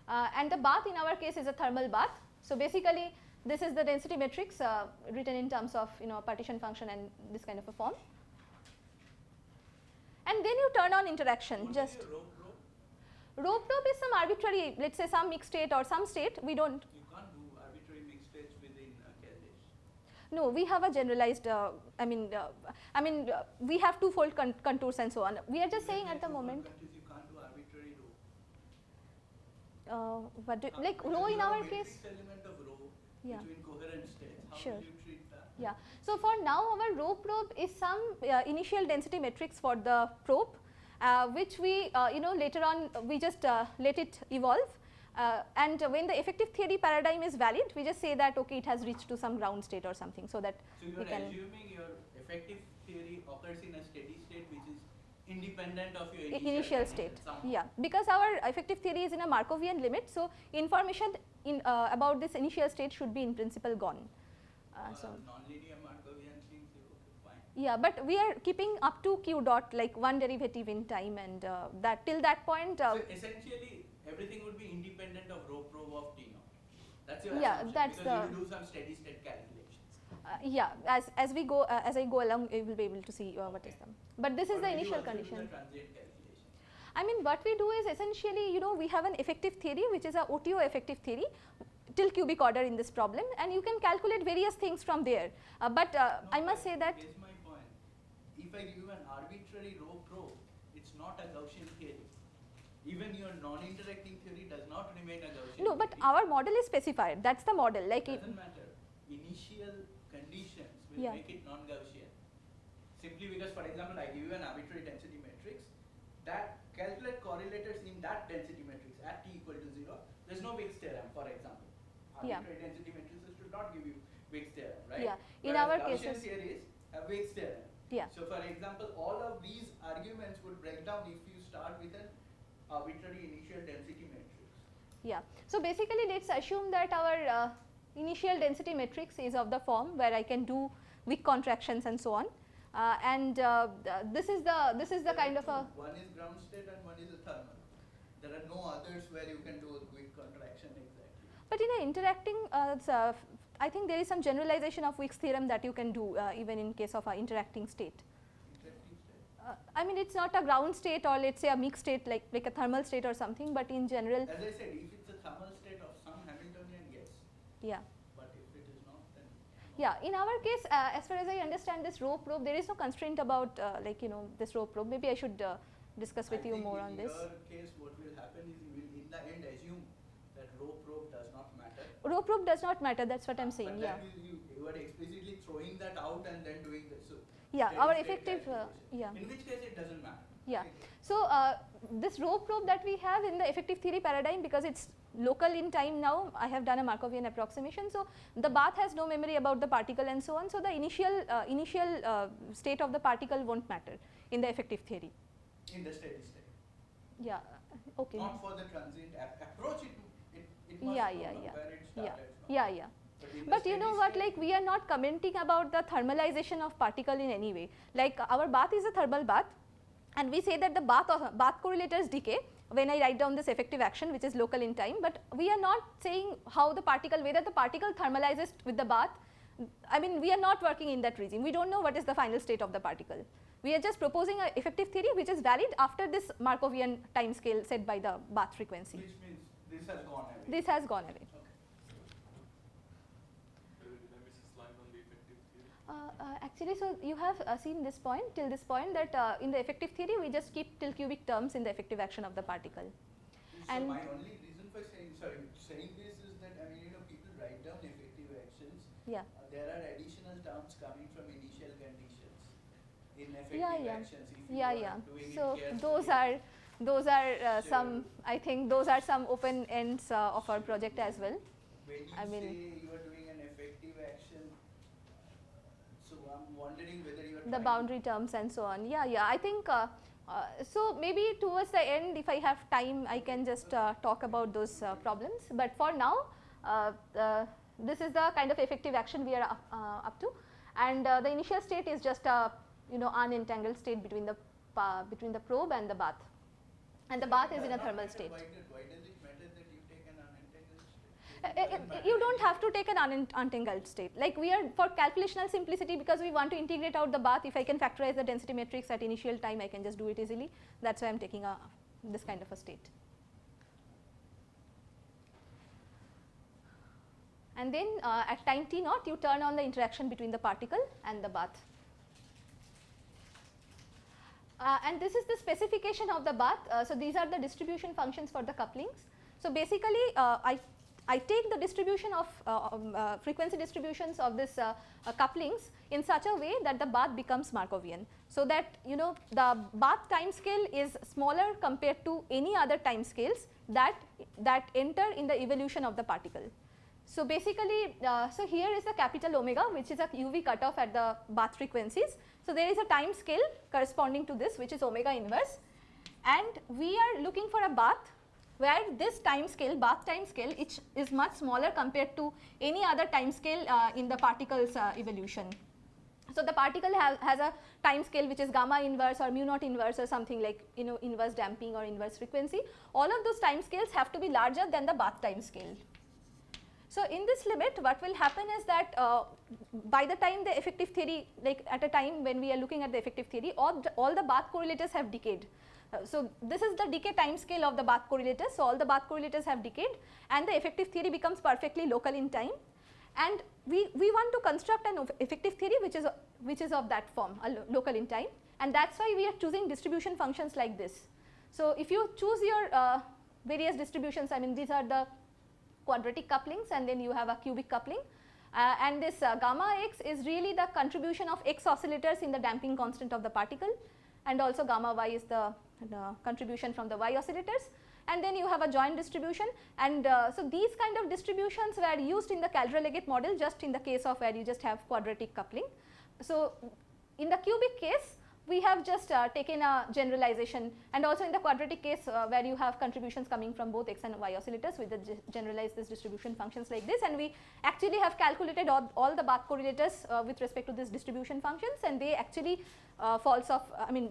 and the bath in our case is a thermal bath. So, basically this is the density matrix written in terms of partition function and this kind of a form. And then you turn on interaction. What just is your rho probe is some arbitrary, let us say some mixed state or some state, we do not. You can't do arbitrary mixed states within Keldish. No, we have a generalized, we have two-fold contours and so on. We are just saying at the moment. You can't do arbitrary rho. But like rho in our case. Element of rho Yeah. between coherent states. How Sure. will you treat that? Yeah. So, for now our rho probe is some initial density matrix for the probe. Which we later on we just let it evolve and when the effective theory paradigm is valid we just say that okay it has reached to some ground state or something, so that so you are assuming your effective theory occurs in a steady state which is independent of your initial state. Yeah, because our effective theory is in a Markovian limit, so information in about this initial state should be in principle gone. So non-linear Markovian things, okay, fine. Yeah, but we are keeping up to q dot like one derivative in time and that till that point. So essentially everything would be independent of rho probe of T naught. That's your assumption, that's because you will do some steady state calculations. Yeah, as we go as I go along you will be able to see what is them. But this is the initial condition. The transient calculation. I mean what we do is essentially we have an effective theory which is a OTO effective theory till cubic order in this problem and you can calculate various things from there. But I must say that. Here's my point. If I give an arbitrary rho probe, it's not a Gaussian theory. Even your non-interacting theory does not remain a Gaussian No, but theory. our model is specified. That's the model. Like it doesn't matter. Initial conditions will make it non-Gaussian. Simply because, for example, I give you an arbitrary density matrix that calculate correlators in that density matrix at t equal to 0. There's no Wick's theorem, for example. Arbitrary density matrices should not give you Wick's theorem, right? Yeah. In whereas our Gaussian cases, theories have Wick's theorem. Yeah. So, for example, all of these arguments would break down if you start with an arbitrary initial density matrix. Yeah. So, basically let's assume that our initial density matrix is of the form where I can do Wick contractions and so on. This is the kind of a. One is ground state and one is a thermal. There are no others where you can do a Wick contraction exactly. But in an interacting, I think there is some generalization of Wick's theorem that you can do even in case of an interacting state. Interacting state? I mean it's not a ground state or let's say a mixed state like a thermal state or something, but in general. As I said, if it's a thermal state of some Hamiltonian, yes. Yeah. But if it is not, then no. Yeah, in our case as far as I understand this rho probe, there is no constraint about this rho probe. Maybe I should discuss with you more on this. In your case what will happen is you will in the end assume that rho probe does not matter. Rho probe does not matter, that's what I am saying. But Yeah. you are explicitly throwing that out and then doing this. So Yeah, steady our state effective calculation. In which case it doesn't matter. Yeah. Okay. So this rho probe that we have in the effective theory paradigm, because it's local in time now, I have done a Markovian approximation. So the bath has no memory about the particle and so on. So the initial state of the particle won't matter in the effective theory. In the steady state. Yeah. Okay. Not for the transient approach. It must Yeah, go yeah, from yeah. where it Yeah. started from. Yeah. Yeah. in the But you steady know what, state- like we are not commenting about the thermalization of particle in any way. Like our bath is a thermal bath and we say that the bath correlators decay when I write down this effective action which is local in time, but we are not saying how the particle, whether the particle thermalizes with the bath. I mean we are not working in that regime, we do not know what is the final state of the particle. We are just proposing an effective theory which is valid after this Markovian time scale set by the bath frequency. Which means this has gone away. This has gone away. Okay. Did I miss a slide on the effective theory? Actually, so you have seen this point till this point that in the effective theory we just keep till cubic terms in the effective action of the particle. So And- my only reason for saying this is that people write down effective actions. Yeah. There are additional terms coming from initial conditions in effective Yeah. actions. If you Yeah, are yeah. doing it So carefully. those are So- some, I think those are some open ends of our project as well. when you say you are doing an effective action, so I'm wondering whether you are the boundary terms and so on. Yeah, I think so. Maybe towards the end, if I have time, I can just talk about those problems. But for now, this is the kind of effective action we are up to, and the initial state is just a unentangled state between the probe and the bath, and the bath is in a thermal state. Why does it matter that you take an unentangled state? You don't have to take an unentangled state. Like we are for calculational simplicity, because we want to integrate out the bath. If I can factorize the density matrix at initial time, I can just do it easily. That's why I am taking this kind of a state. And then at time t naught, you turn on the interaction between the particle and the bath. And this is the specification of the bath. So these are the distribution functions for the couplings. So basically, I take the distribution of frequency distributions of this couplings in such a way that the bath becomes Markovian. So that the bath time scale is smaller compared to any other time scales that enter in the evolution of the particle. So basically, so here is the capital omega, which is a UV cutoff at the bath frequencies. So there is a time scale corresponding to this, which is omega inverse, and we are looking for a bath where this time scale, bath time scale, it is much smaller compared to any other time scale in the particle's evolution. So the particle has a time scale which is gamma inverse or mu naught inverse or something like inverse damping or inverse frequency. All of those time scales have to be larger than the bath time scale. So in this limit, what will happen is that by the time the effective theory, like at a time when we are looking at the effective theory, all the bath correlators have decayed. So this is the decay time scale of the bath correlators. So all the bath correlators have decayed, and the effective theory becomes perfectly local in time. And we want to construct an effective theory which is of that form, local in time, and that's why we are choosing distribution functions like this. So if you choose your various distributions, I mean these are the quadratic couplings, and then you have a cubic coupling, and this gamma x is really the contribution of x oscillators in the damping constant of the particle, and also gamma y is the contribution from the y oscillators, and then you have a joint distribution, and so these kind of distributions were used in the Caldera-Leggett model just in the case of where you just have quadratic coupling. So in the cubic case, we have just taken a generalization, and also in the quadratic case where you have contributions coming from both x and y oscillators, we generalize this distribution functions like this, and we actually have calculated all the bath correlators with respect to this distribution functions, and they actually falls off,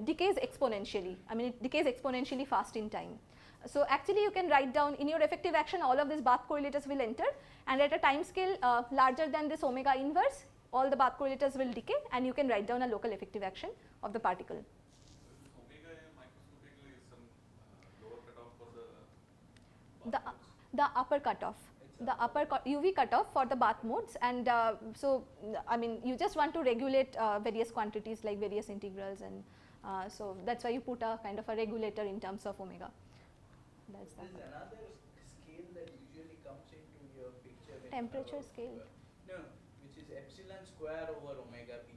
decays exponentially. It decays exponentially fast in time. So actually you can write down in your effective action all of these bath correlators will enter, and at a time scale larger than this omega inverse, all the bath correlators will decay, and you can write down a local effective action of the particle. So omega microscopically is some lower cutoff for the the upper cutoff, the upper UV cutoff for the bath modes, and so you just want to regulate various quantities like various integrals, and so that's why you put a kind of a regulator in terms of omega. That's There's another scale that usually comes into your picture. Temperature scale. No, which is epsilon square over omega p.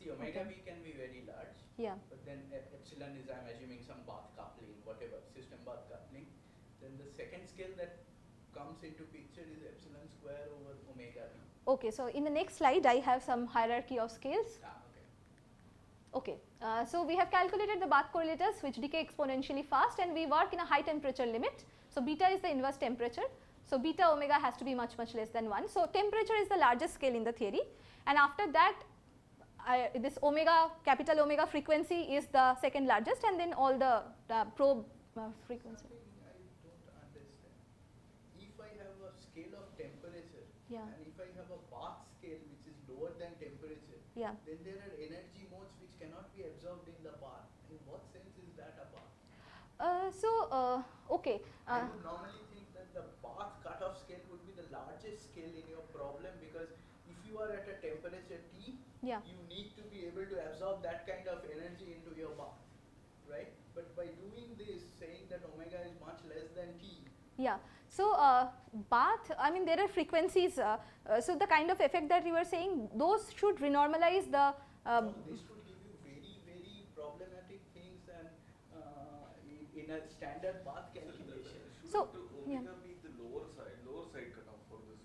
See, omega p can be very large. Yeah. But then epsilon is, I'm assuming, some bath coupling, whatever, system bath coupling. Then the second scale that comes into picture is epsilon square over omega p. Okay, so in the next slide I have some hierarchy of scales. Okay, so we have calculated the bath correlators which decay exponentially fast, and we work in a high temperature limit. So beta is the inverse temperature. So beta omega has to be much less than 1. So temperature is the largest scale in the theory, and after that this omega, capital omega frequency is the second largest, and then all the probe frequency. I don't understand. If I have a scale of temperature, yeah, and if I have a bath scale which is lower than temperature, yeah, then there are energy modes which cannot be absorbed in the bath. In what sense is that a bath? Okay. I would normally think that the bath cutoff scale would be the largest scale in your problem, because if you are at a temperature T, yeah, you need to be able to absorb that kind of energy into your bath, right? But by doing this, saying that omega is much less than T. Yeah. So bath, there are frequencies. So the kind of effect that you were saying, those should renormalize the. No, this would give you very problematic things, and in a standard bath calculation. Shouldn't omega be the lower side cutoff for this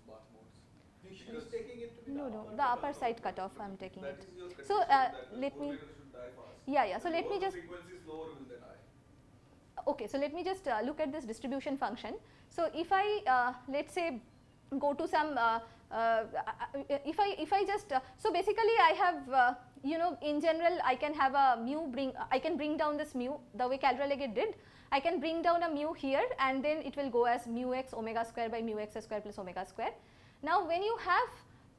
No, the upper side cutoff I am taking that it. Is your So that let me. should die fast. Yeah. So let me just. Frequency is lower will then Okay, so let me just look at this distribution function. So if I let's say go to some if I just so basically I have you know, in general I can have a mu I can bring down this mu the way Calrelagate did. I can bring down a mu here and then it will go as mu x omega square by mu x square plus omega square. Now when you have,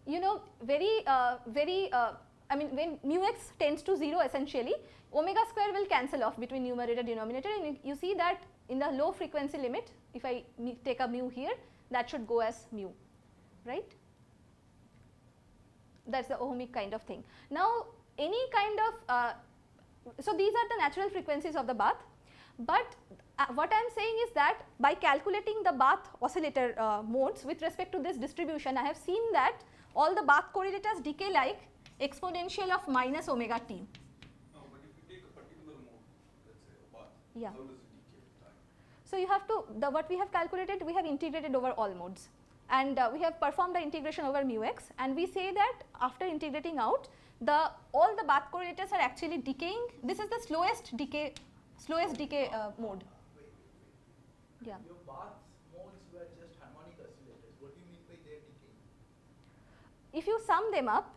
you know, very I mean when mu x tends to 0 essentially, omega square will cancel off between numerator denominator, and you see that in the low frequency limit, if I take a mu here, that should go as mu, right. That is the ohmic kind of thing. Now any kind of so these are the natural frequencies of the bath, but what I am saying is that by calculating the bath oscillator modes with respect to this distribution, I have seen that all the bath correlators decay like exponential of minus omega t. No, but if you take a particular mode, let's say a bath, yeah. how does it decay with time? So you have to, what we have calculated, we have integrated over all modes, and we have performed the integration over mu x, and we say that after integrating out, all the bath correlators are actually decaying. This is the slowest decay mode. Wait. Yeah. Your bath modes were just harmonic oscillators. What do you mean by their decay? If you sum them up,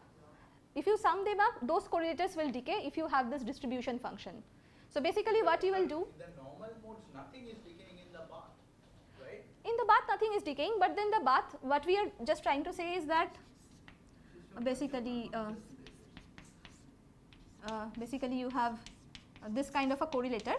those correlators will decay if you have this distribution function. So basically what you will do, in the normal modes nothing is decaying in the bath, right? in the bath nothing is decaying, but then the bath, what we are just trying to say is that basically you have this kind of a correlator.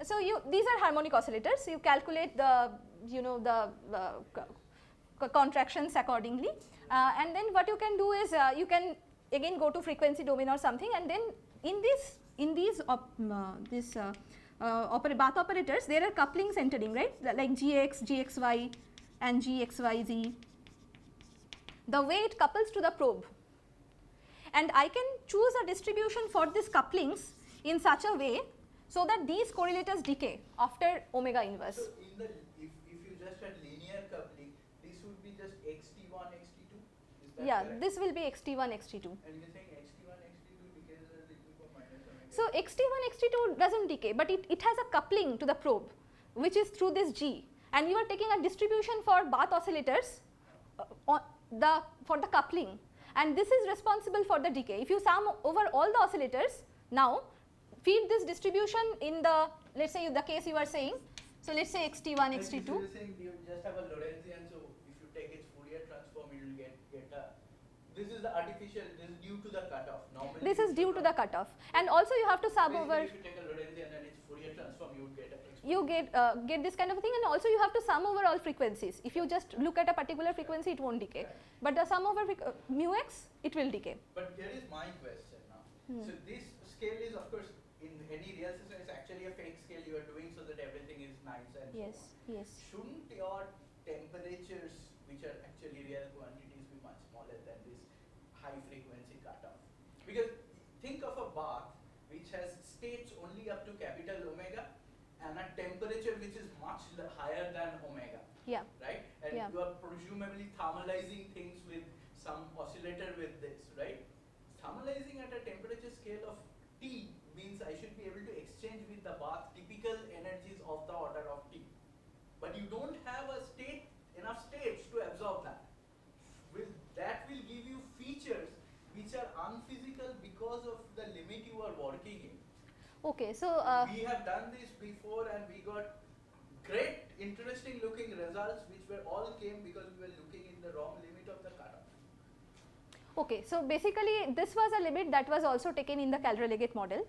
So these are harmonic oscillators, you calculate the, you know, the contractions accordingly, and then what you can do is you can again go to frequency domain or something, and then in these bath operators there are couplings entering, right, like gx, gxy and gxyz, the way it couples to the probe, and I can choose a distribution for these couplings in such a way so that these correlators decay after omega inverse. So in the if you just had linear coupling, this would be just xt1, xt2. Is that Yeah, correct? this will be xt1, xt2. And you're saying xt1, xt2 decays as equal to minus omega. So xt1, xt2 doesn't decay, but it has a coupling to the probe, which is through this G, and you are taking a distribution for bath oscillators for the coupling, and this is responsible for the decay. If you sum over all the oscillators, now feed this distribution in the, let's say the case you are saying, so let's say xt1, Like xt2. if you're saying you just have a Lorentzian, so if you take its Fourier transform, you will get a. This is the artificial. This is due to the cutoff. Normally This is due to the cutoff, and also you have to sum basically over. if you take a Lorentzian and its Fourier transform, you would get a. You get this kind of a thing, and also you have to sum over all frequencies. If you just look at a particular frequency, it won't decay, but the sum over mu x, it will decay. But here is my question now. So this scale is of course in any real system is actually a fake scale you are doing so that everything is nice and Yes, so on. yes. Shouldn't your temperatures, which are actually real quantities, be much smaller than this high frequency cutoff? Because think of a bath which has states only up to capital omega and a temperature which is much higher than omega. Yeah. Right? And Yeah. you are presumably thermalizing things with some oscillator with this, right? Thermalizing at a temperature scale of T means I should be able to exchange with the bath typical energies of the order of T. But you don't have enough states to absorb that. That will give you features which are unphysical because of the limit you are working in. Okay, so We have done this before and we got great interesting looking results which were all came because we were looking in the wrong limit of the cutoff. okay, so basically this was a limit that was also taken in the Calrelagate model.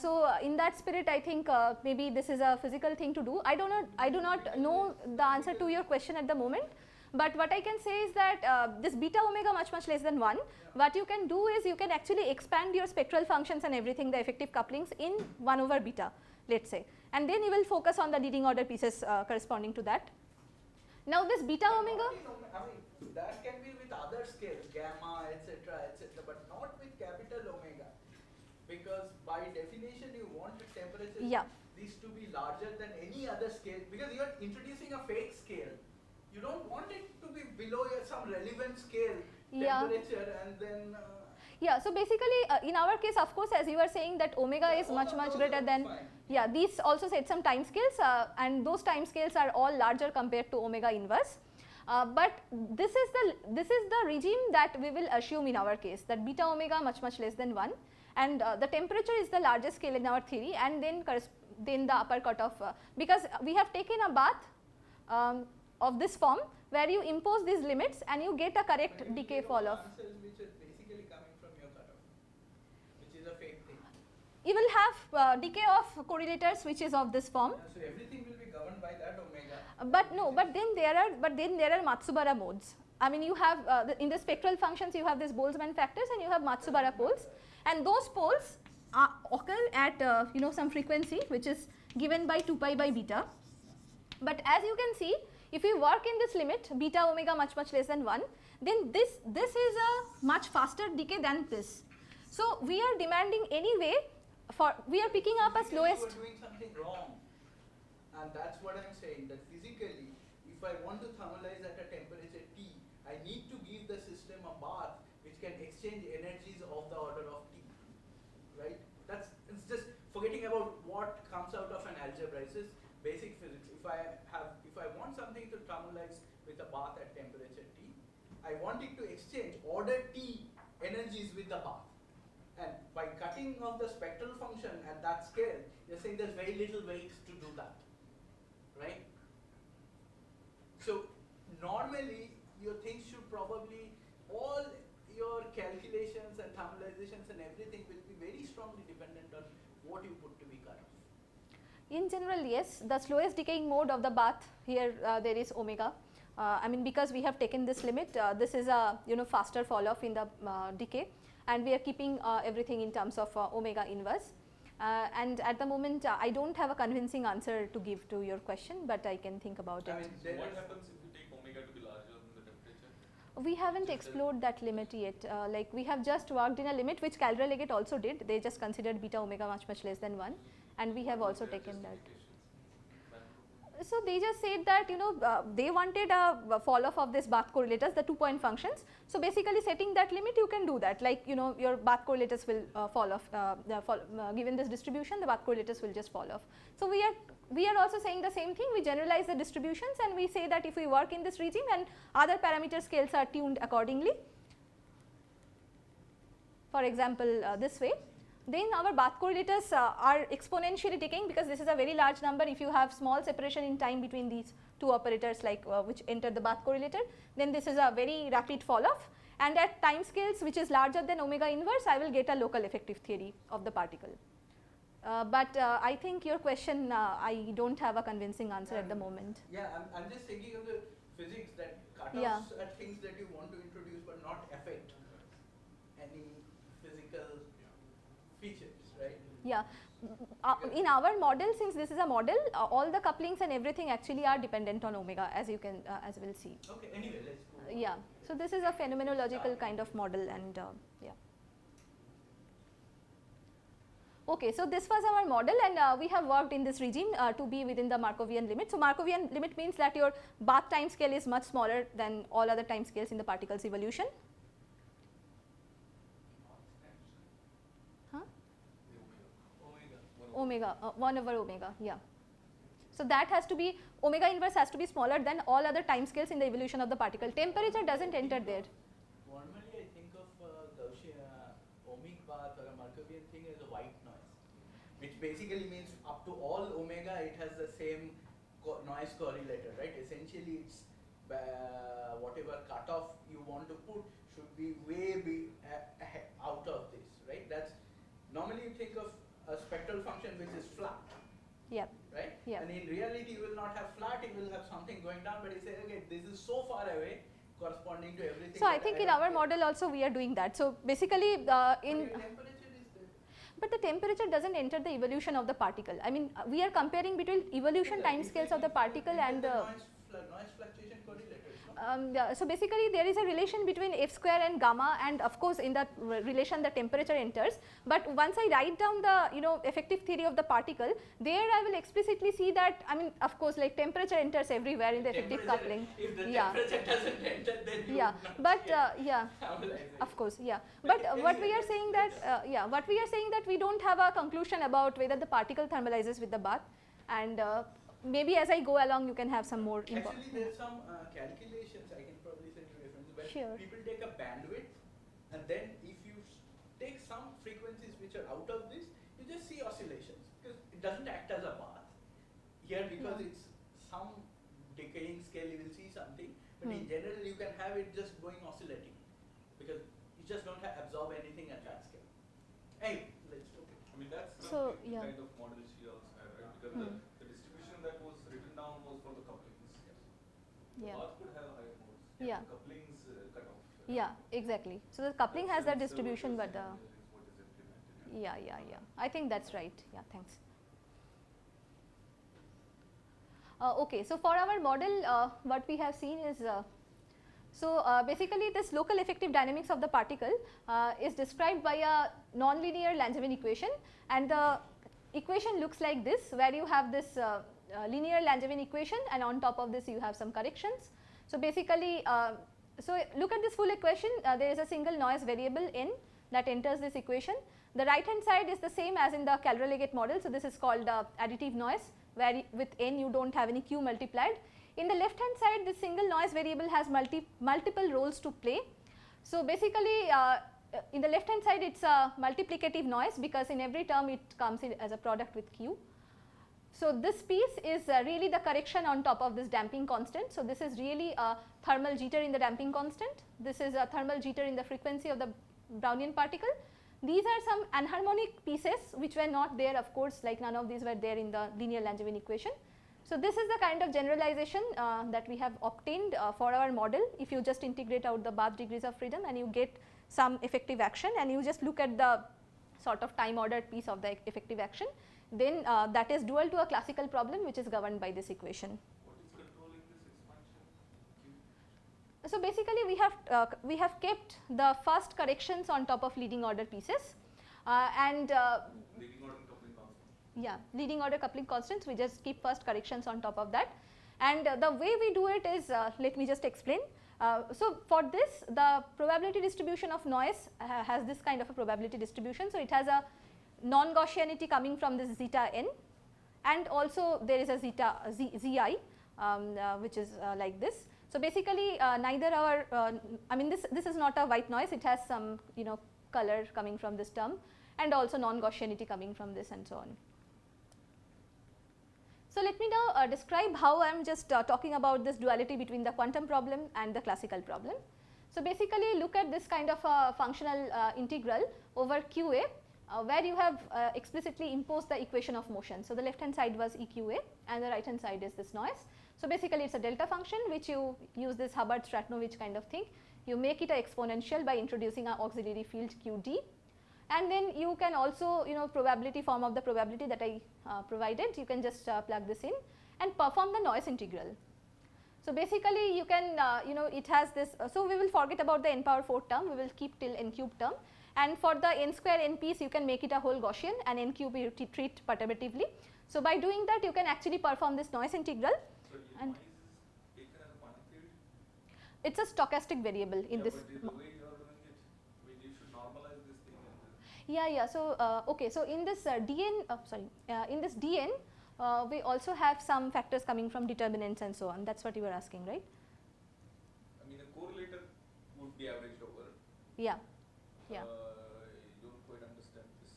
So in that spirit, I think maybe this is a physical thing to do. I do not know the answer to your question at the moment, but what I can say is that this beta omega much less than 1, what you can do is you can actually expand your spectral functions and everything, the effective couplings in 1 over beta, let's say, and then you will focus on the leading order pieces corresponding to that. Now this beta omega, I mean, that can be with other scales, gamma, etc., but not with capital omega. Because by definition you want the temperature these to be larger than any other scale, because you are introducing a fake scale. You don't want it to be below some relevant scale temperature and then yeah, so basically in our case, of course, as you were saying that omega is much greater than, yeah, these also set some time scales and those time scales are all larger compared to omega inverse. But this is the regime that we will assume in our case, that beta omega much less than 1, and the temperature is the largest scale in our theory, and then the upper cutoff, because we have taken a bath of this form where you impose these limits and you get a correct decay fall off. Answers which are basically coming from your cutoff, which is a fake thing. You will have decay of correlators which is of this form. So everything will be governed by that omega. But then there are Matsubara modes. I mean, you have in the spectral functions you have this Boltzmann factors and you have Matsubara poles, and those poles occur at some frequency which is given by 2 pi by beta. But as you can see, if we work in this limit beta omega much less than 1, then this is a much faster decay than this. So we are demanding anyway we are picking up a slowest. You are doing something wrong, and that's what I'm saying, that physically if I want to thermalize at a temperature T, I need to give the system a bath which can exchange energies of the order of T, right? It's just forgetting about what comes out of an algebra. It's just basic physics. If I want something to thermalize with a bath at temperature T, I want it to exchange order T energies with the bath. And by cutting off the spectral function at that scale, you're saying there's very little ways to do that, right? So normally your things should probably, all your calculations and thermalizations and everything will be very strongly dependent on what you put to be cut off. In general, yes, the slowest decaying mode of the bath here there is omega. I mean, because we have taken this limit, this is a faster fall off in the decay, and we are keeping everything in terms of omega inverse. And at the moment I don't have a convincing answer to give to your question, but I can think about it. So what happens if you take omega to be larger than the temperature? We haven't explored that limit yet. Like we have just worked in a limit which Calder-Leggett also did. They just considered beta omega much less than 1, and we have also taken that. So they just said that they wanted a fall off of this bath correlators, the 2-point functions. So basically setting that limit, you can do that, like your bath correlators will fall off, given this distribution the bath correlators will just fall off. So we are also saying the same thing. We generalize the distributions and we say that if we work in this regime and other parameter scales are tuned accordingly, for example this way, then our bath correlators are exponentially decaying, because this is a very large number. If you have small separation in time between these two operators like which enter the bath correlator, then this is a very rapid fall off, and at time scales which is larger than omega inverse, I will get a local effective theory of the particle. But I think your question I don't have a convincing answer at the moment. Yeah, I'm just thinking of the physics that cutoffs are things that you want to introduce but not affect any physical features, right? Yeah, in our model, since this is a model, all the couplings and everything actually are dependent on omega, as you can as we'll see. Okay, anyway, let's go. Yeah, so this is a phenomenological kind of model, and yeah. Okay, so this was our model, and we have worked in this regime to be within the Markovian limit. So Markovian limit means that your bath time scale is much smaller than all other time scales in the particle's evolution. Omega, 1 over omega, yeah. So that has to be, omega inverse has to be smaller than all other time scales in the evolution of the particle. Temperature doesn't enter there. Normally I think of Gaussian ohmic bath or a Markovian thing as a white noise, which basically means up to all omega it has the same noise correlator, right? Essentially it's whatever cutoff you want to put should be way out of this, right? That's normally you think of a spectral function which is flat. Yep. Right? Yep. And in reality you will not have flat, you will have something going down, but you say, okay, this is so far away corresponding to everything. So I think in our model also we are doing that. So basically in temperature is there. But the temperature doesn't enter the evolution of the particle. I mean we are comparing between evolution time scales of the particle and the noise fluctuation correlators. No? Yeah, so basically there is a relation between f square and gamma, and of course in that relation the temperature enters, but once I write down the effective theory of the particle, there I will explicitly see that, I mean of course like temperature enters everywhere in the effective coupling. If the Yeah. temperature doesn't enter, then you Yeah, would not but get yeah, thermalization. of course, yeah, but what we are saying that what we are saying that we don't have a conclusion about whether the particle thermalizes with the bath, and maybe as I go along you can have some more info. Actually, there's some calculations I can probably send you reference where Sure. people take a bandwidth, and then if you take some frequencies which are out of this, you just see oscillations, because it doesn't act as a bath. Here, because Yeah. it's some decaying scale, you will see something, but in Hmm. general you can have it just going oscillating, because you just don't absorb anything at that scale. Anyway, let's okay. I mean, that's So, the yeah. kind of model she also had, right? Because the distribution that was written down was for the couplings. The Yeah. path could have higher modes. Yeah. The couplings cut off. Yeah, exactly. So the coupling has that distribution, but the is what is implemented. yeah. I think that's right. Yeah, thanks. Okay, so for our model, what we have seen is, basically this local effective dynamics of the particle is described by a nonlinear Langevin equation, and the equation looks like this, where you have this linear Langevin equation, and on top of this you have some corrections. So basically, so look at this full equation, there is a single noise variable n that enters this equation. The right hand side is the same as in the Calder-Leggett model, so this is called additive noise, where with n you do not have any q multiplied. In the left hand side, this single noise variable has multiple roles to play. So basically, in the left hand side it is a multiplicative noise, because in every term it comes in as a product with q. So this piece is really the correction on top of this damping constant. So this is really a thermal jitter in the damping constant. This is a thermal jitter in the frequency of the Brownian particle. These are some anharmonic pieces which were not there, of course, like none of these were there in the linear Langevin equation. So this is the kind of generalization that we have obtained for our model. If you just integrate out the bath degrees of freedom and you get some effective action, and you just look at the sort of time ordered piece of the effective action, then that is dual to a classical problem which is governed by this equation. What is controlling this expansion? So basically we have kept the first corrections on top of leading order pieces, and Leading order coupling constant. yeah, leading order coupling constants, we just keep first corrections on top of that. And the way we do it is, let me just explain. So for this, the probability distribution of noise has this kind of a probability distribution. So it has a non-Gaussianity coming from this zeta n, and also there is a zeta zi which is like this. So basically neither our I mean this is not a white noise, it has some color coming from this term, and also non-Gaussianity coming from this, and so on. So let me now describe how I am just talking about this duality between the quantum problem and the classical problem. So basically look at this kind of a functional integral over QA, where you have explicitly imposed the equation of motion. So the left hand side was EQA and the right hand side is this noise. So basically it is a delta function which you use this Hubbard-Stratonovich kind of thing. You make it a exponential by introducing an auxiliary field QD, and then you can also probability form of the probability that I provided, you can just plug this in and perform the noise integral. So basically you can it has this, so we will forget about the n power 4 term, we will keep till n cube term, and for the n square n piece you can make it a whole Gaussian and n cube you treat perturbatively. So by doing that you can actually perform this noise integral. So And noise is taken as a quantitative? It's a stochastic variable in this. But the way you are doing it, you should normalize this thing. Yeah. So okay. So in this in this dn, we also have some factors coming from determinants and so on. That's what you were asking, right? I mean, a correlator would be averaged over. Yeah. I don't quite understand this.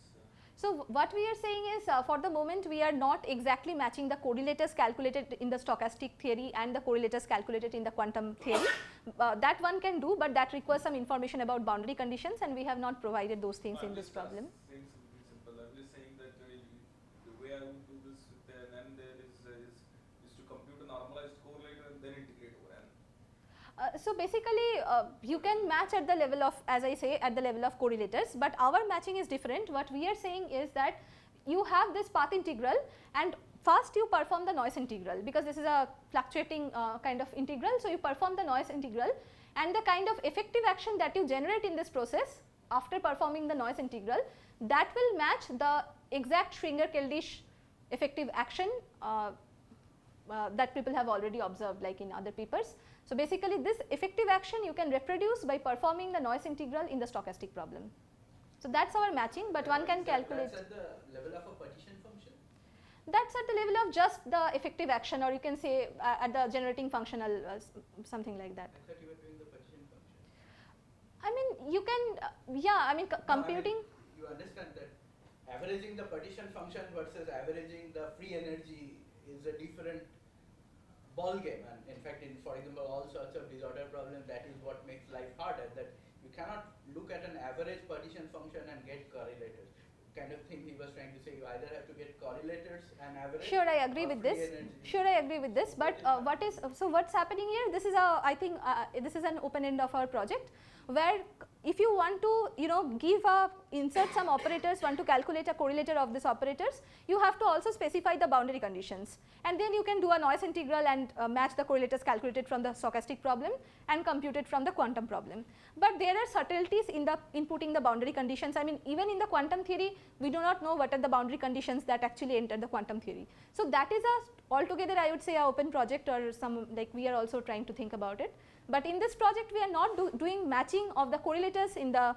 So what we are saying is, for the moment we are not exactly matching the correlators calculated in the stochastic theory and the correlators calculated in the quantum theory. That one can do, but that requires some information about boundary conditions, and we have not provided those things in this problem. Saying something simple. I'm just saying that the way I would do this with an n there is to compute a normalized correlator and then integrate over n. So basically you can match at the level of, as I say, at the level of correlators, but our matching is different. What we are saying is that you have this path integral, and first you perform the noise integral, because this is a fluctuating kind of integral. So, you perform the noise integral, and the kind of effective action that you generate in this process after performing the noise integral, that will match the exact Schwinger-Keldysh effective action that people have already observed, like in other papers. So, basically this effective action you can reproduce by performing the noise integral in the stochastic problem. So, that is our matching, but one can calculate. That is at the level of a partition function? That is at the level of just the effective action, or you can say at the generating functional something like that. I thought you were doing the partition function. I mean, you can, yeah, I mean computing. You understand that averaging the partition function versus averaging the free energy is a different ball game, and in fact, for example, all sorts of disorder problems, that is what makes life harder, that you cannot look at an average partition function and get correlators. Kind of thing he was trying to say, you either have to get correlators and average. Sure, I agree with this. Energy. Sure, I agree with this. But what is, so what's happening here? This is a, I think this is an open end of our project, where if you want to, give a, insert some operators, want to calculate a correlator of these operators, you have to also specify the boundary conditions, and then you can do a noise integral and match the correlators calculated from the stochastic problem and computed from the quantum problem. But there are subtleties in the inputting the boundary conditions. I mean, even in the quantum theory, we do not know what are the boundary conditions that actually enter the quantum theory. So, that is a altogether, I would say, a open project, or some, like we are also trying to think about it. But in this project, we are not doing matching of the correlators in the,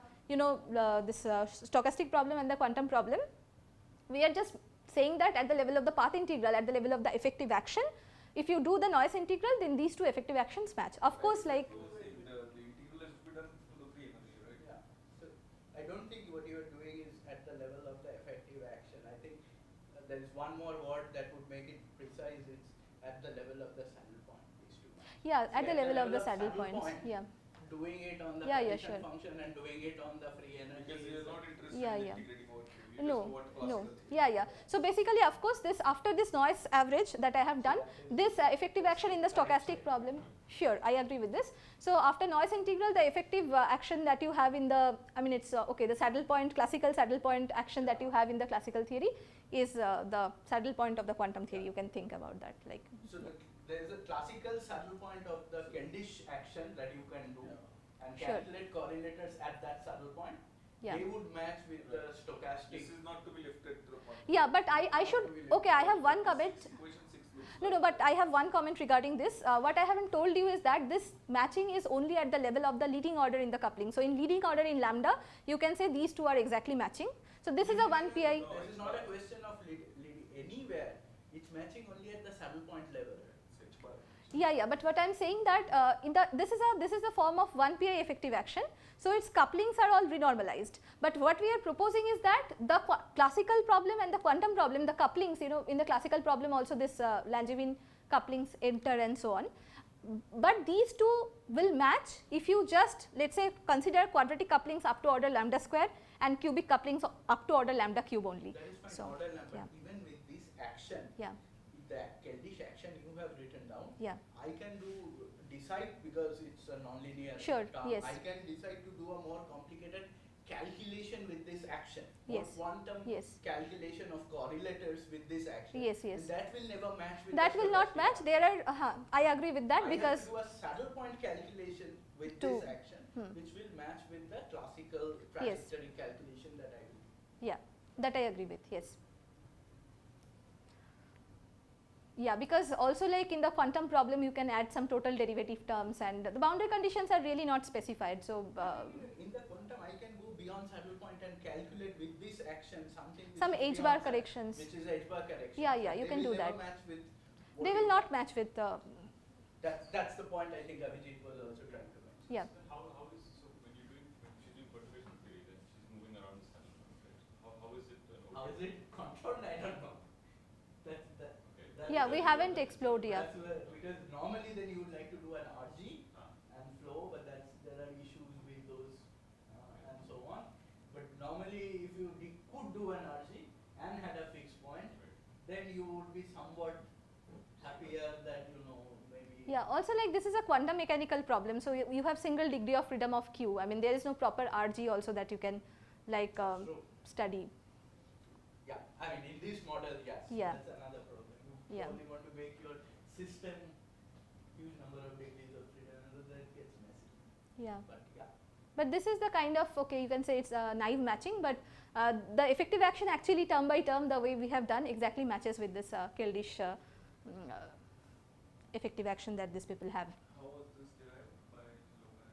this stochastic problem and the quantum problem. We are just saying that at the level of the path integral, at the level of the effective action, if you do the noise integral, then these two effective actions match. Of course, like the integral has to be done through the free energy, right? Yeah. So, I don't think what you are doing is at the level of the effective action. I think there is one more word that would make it precise, it's at the level of the saddle point. Yeah, at the level of the saddle points. Yeah. Doing it on the sure. function and doing it on the free energy. Because we are not interested Yeah, in yeah. integrating over free. No. Yeah. So, basically, of course, this after this noise average that I have done, this effective action in the stochastic problem, sure, I agree with this. So, after noise integral, the effective action that you have in the, I mean, it's okay, the saddle point, classical saddle point action that you have in the classical theory is the saddle point of the quantum theory. You can think about that, like. So, there is a classical saddle point of the Keldysh action that you can do and calculate correlators at that saddle point. Yeah. They would match with the stochastic. This is not to be lifted to the point. Yeah, but I should, okay, I have one comment. Equation 6 looks No, but I have one comment regarding this. What I haven't told you is that this matching is only at the level of the leading order in the coupling. So, in leading order in lambda, you can say these two are exactly matching. So, this is a 1 pi. This is not a question of leading anywhere. It's matching only at the saddle point level. Yeah, but what I am saying that this is a form of 1 pi effective action. So, its couplings are all renormalized. But what we are proposing is that the classical problem and the quantum problem, the couplings, in the classical problem also this Langevin couplings enter and so on. But these two will match if you just, let us say, consider quadratic couplings up to order lambda square and cubic couplings up to order lambda cube only. That is fine, so, order lambda. Yeah. Even with this action, the Keldysh action you have written down, I can decide, because it's a nonlinear term, I can decide to do a more complicated calculation with this action, more quantum calculation of correlators with this action. And that will never match with that will not match. There are, I agree with that, because I have to do a saddle point calculation with this action, which will match with the classical trajectory calculation that I do. Yeah, that I agree with, yes. Yeah, because also like in the quantum problem you can add some total derivative terms, and the boundary conditions are really not specified. So, in the quantum I can go beyond saddle point and calculate with this action something which some is h-bar corrections. Which is h-bar correction. Yeah, you can do that. They will not match with that's the point I think Abhijit was also trying to mention. Yeah. How is, so when she's doing perturbation theory, then she's moving around the saddle point, right? How is it? How is it controlled? I don't know. Yeah, we haven't explored yet. Because normally then you would like to do an RG and flow, but there are issues with those and so on. But normally if you could do an RG and had a fixed point, then you would be somewhat happier that maybe. Yeah, also like this is a quantum mechanical problem, so you have single degree of freedom of Q. I mean there is no proper RG also that you can like study. Yeah, I mean in this model, yes. Yeah. That's another problem. Yeah. You want to make your system huge number of degrees of freedom, and then it gets messy. Yeah. But yeah. But this is the kind of, okay, you can say it's naive matching, but the effective action actually term by term, the way we have done exactly matches with this Keldysh effective action that these people have. How was this derived by Logan?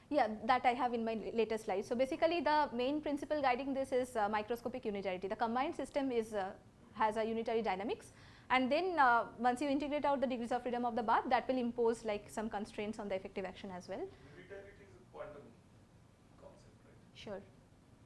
Yeah, that I have in my later slide. So basically the main principle guiding this is microscopic unitarity. The combined system is has a unitary dynamics, and then once you integrate out the degrees of freedom of the bath, that will impose like some constraints on the effective action as well. Unitarity is a quantum concept, right? Sure.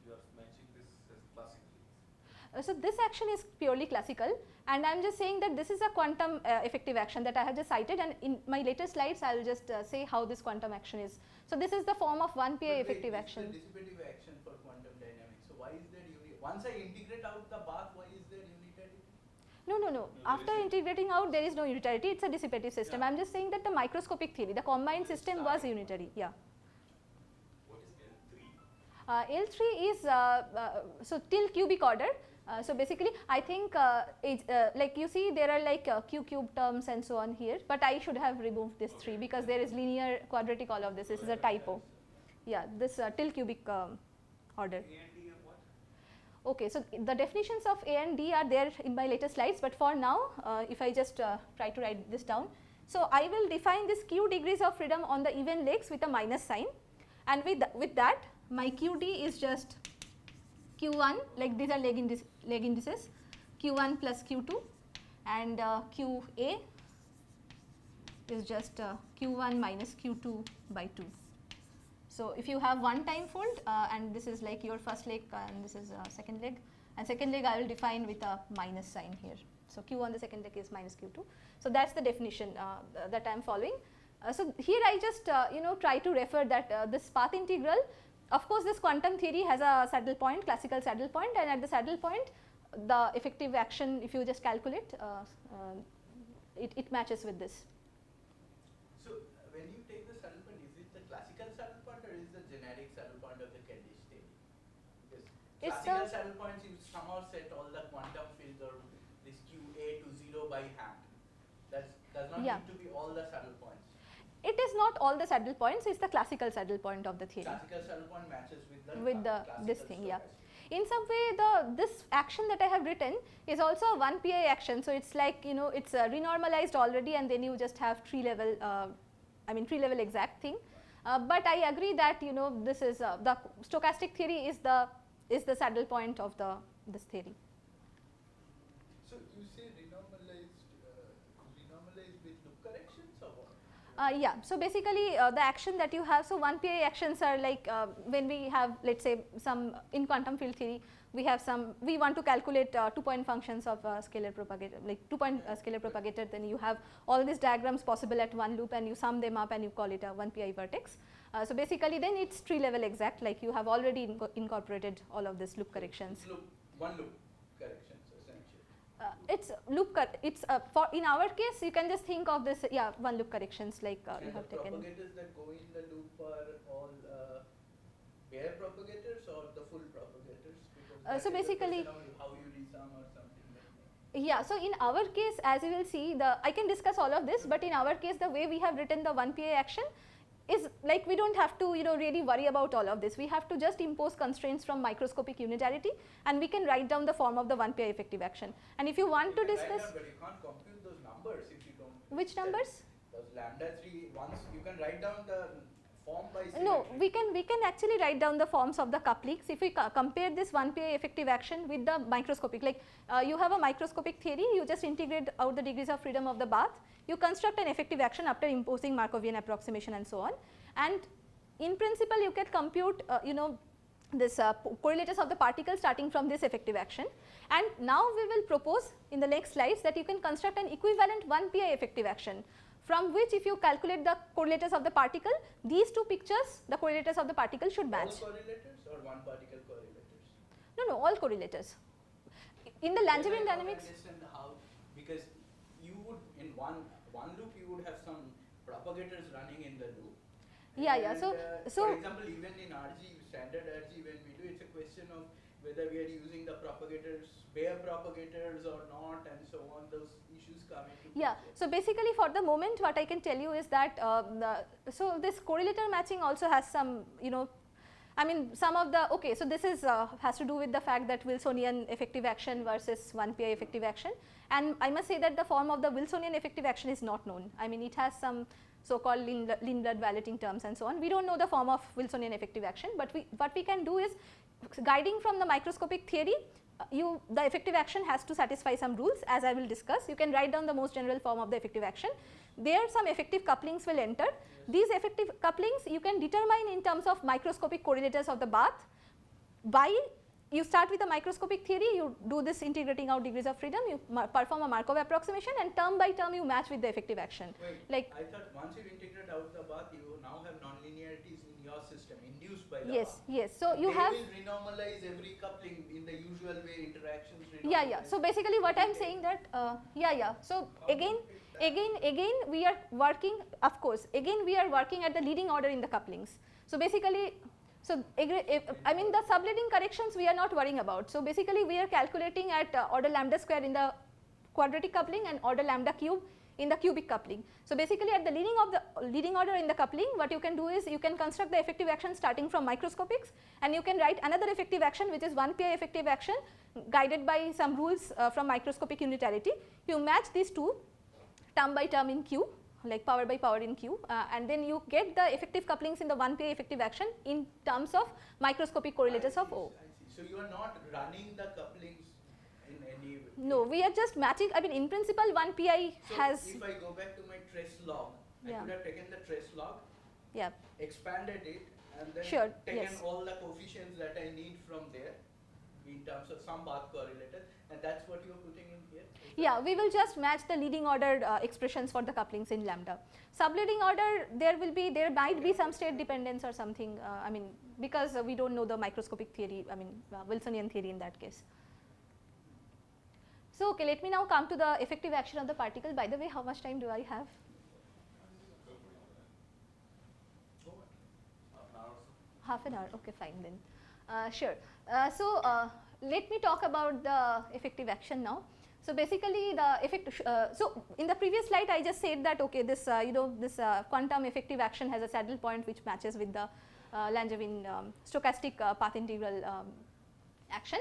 You are mentioning this as classically. So this action is purely classical, and I am just saying that this is a quantum effective action that I have just cited, and in my later slides I will just say how this quantum action is. So this is the form of 1 PI effective action. This is the dissipative action for quantum dynamics. So why is there once I integrate out the bath, why is there unitarity? No. After integrating out, there is no unitarity. It's a dissipative system. Yeah. I am just saying that the microscopic theory, the combined system was unitary. Yeah. What is L3? L3 is so till cubic order. So basically, I think like you see there are like q cube terms and so on here, but I should have removed this 3 because there is linear, quadratic, all of this. This is a typo. Yeah, this till cubic order. A and D are what? Okay, so the definitions of A and D are there in my later slides, but for now, if I just try to write this down. So I will define this q degrees of freedom on the even legs with a minus sign, and with that my QD is just Q1, like these are leg indices, Q1 plus Q2, and QA is just Q1 minus Q2 by 2. So if you have one time fold and this is like your first leg and this is second leg, and second leg I will define with a minus sign here. So Q on the second leg is minus Q2. So that's the definition that I am following. So here I just try to refer that this path integral, of course this quantum theory has a saddle point, classical saddle point, and at the saddle point the effective action, if you just calculate, it matches with this. So when you take the saddle point, is it the classical saddle point or is the generic saddle point of the Keldysh theory? Because It's classical saddle points, you somehow set all the quantum fields or this QA to 0 by hand. That does not need to be all the saddle points. It is not all the saddle points, it's the classical saddle point of the theory. Classical saddle point matches with the this thing, yeah. stochastic. In some way this action that I have written is also a 1 PI action, so it's like it's renormalized already, and then you just have tree level tree-level exact thing. But I agree that this is the stochastic theory is the saddle point of this theory. So you say renormalized with loop corrections or what? Yeah, so basically the action that you have, so 1 PI actions are like when we have, let's say, some in quantum field theory, we want to calculate 2-point functions of a scalar propagator, like 2-point scalar propagator, then you have all these diagrams possible at one loop and you sum them up and you call it a 1 PI vertex. So basically then it's tree level exact, like you have already incorporated all of this loop corrections. One loop corrections essentially. It's for in our case you can just think of this, yeah, one loop corrections, like you have the taken. propagators that go in the loop are all pair propagators or the full propagators? Because So basically, how you resum or something like that. Yeah, so in our case, as you will see, I can discuss all of this, but in our case the way we have written the 1 PI action is like we don't have to really worry about all of this. We have to just impose constraints from microscopic unitarity, and we can write down the form of the 1 PI effective action. And if you want to discuss, but you can't compute those numbers if you don't. which numbers? Those lambda 3 ones, you can write down the form by symmetry. No, we can actually write down the forms of the couplings. If we compare this 1 PI effective action with the microscopic, like you have a microscopic theory, you just integrate out the degrees of freedom of the bath, you construct an effective action after imposing Markovian approximation and so on, and in principle you can compute this correlators of the particle starting from this effective action. And now we will propose in the next slides that you can construct an equivalent 1 PI effective action, from which if you calculate the correlators of the particle, these two pictures, the correlators of the particle should match. All correlators or one particle correlators? No, all correlators. In the Langevin dynamics. I understand how, because you would in one loop you would have some propagators running in the loop. Yeah. So for example, even in RG, standard RG, when we do, it's a question of whether we are using the propagators, bare propagators or not, and so on, those issues come into Yeah, picture. so basically for the moment what I can tell you is that so this correlator matching also has some, you know, I mean some of the, okay, so this is has to do with the fact that Wilsonian effective action versus 1PI effective action, and I must say that the form of the Wilsonian effective action is not known. I mean it has some so called Lindblad valeting terms and so on. We do not know the form of Wilsonian effective action, but what we can do is guiding from the microscopic theory, the effective action has to satisfy some rules, as I will discuss. You can write down the most general form of the effective action. There some effective couplings will enter. These effective couplings you can determine in terms of microscopic correlators of the bath. By you start with the microscopic theory, you do this integrating out degrees of freedom, you perform a Markov approximation, and term by term you match with the effective action. Wait, like I thought once you integrate out the bath, you now have nonlinearities in your system induced by the yes, bath. yes. So you they have will renormalize every coupling in the usual way interactions. Yeah. So basically what I am saying that So again we are working, of course, again we are working at the leading order in the couplings. So basically, so I mean the subleading corrections we are not worrying about. So basically we are calculating at order lambda square in the quadratic coupling and order lambda cube in the cubic coupling. So basically at the leading order in the coupling, what you can do is you can construct the effective action starting from microscopics, and you can write another effective action which is 1PI effective action guided by some rules from microscopic unitarity. You match these two term by term in Q, like power by power in Q, and then you get the effective couplings in the 1PI effective action in terms of microscopic correlators of O. I see. So you are not running the couplings in any way. No, we are just matching. I mean in principle 1PI so has. If I go back to my trace log, I could have taken the trace log, expanded it, and then taken all the coefficients that I need from there in terms of some bath correlator, and that's what you are putting in here? Yeah, we will just match the leading order expressions for the couplings in lambda. Subleading order, there might be some state dependence or something, I mean because we do not know the microscopic theory, I mean Wilsonian theory in that case. So okay, let me now come to the effective action of the particle. By the way, how much time do I have? Half an hour, okay, fine then. Sure. Let me talk about the effective action now. So basically the effect, so in the previous slide I just said that okay, this this quantum effective action has a saddle point which matches with the Langevin stochastic path integral action.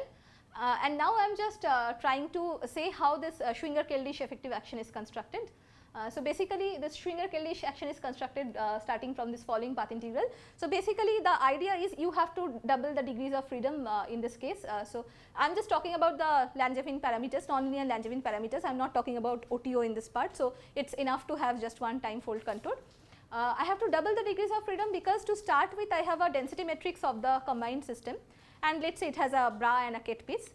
And now I am just trying to say how this Schwinger-Keldysh effective action is constructed. So basically this Schwinger-Keldysh action is constructed starting from this following path integral. So basically the idea is you have to double the degrees of freedom in this case. So I am just talking about the Langevin parameters, nonlinear Langevin parameters. I am not talking about OTO in this part. So it is enough to have just one time fold contour. I have to double the degrees of freedom because to start with I have a density matrix of the combined system, and let us say it has a bra and a ket piece.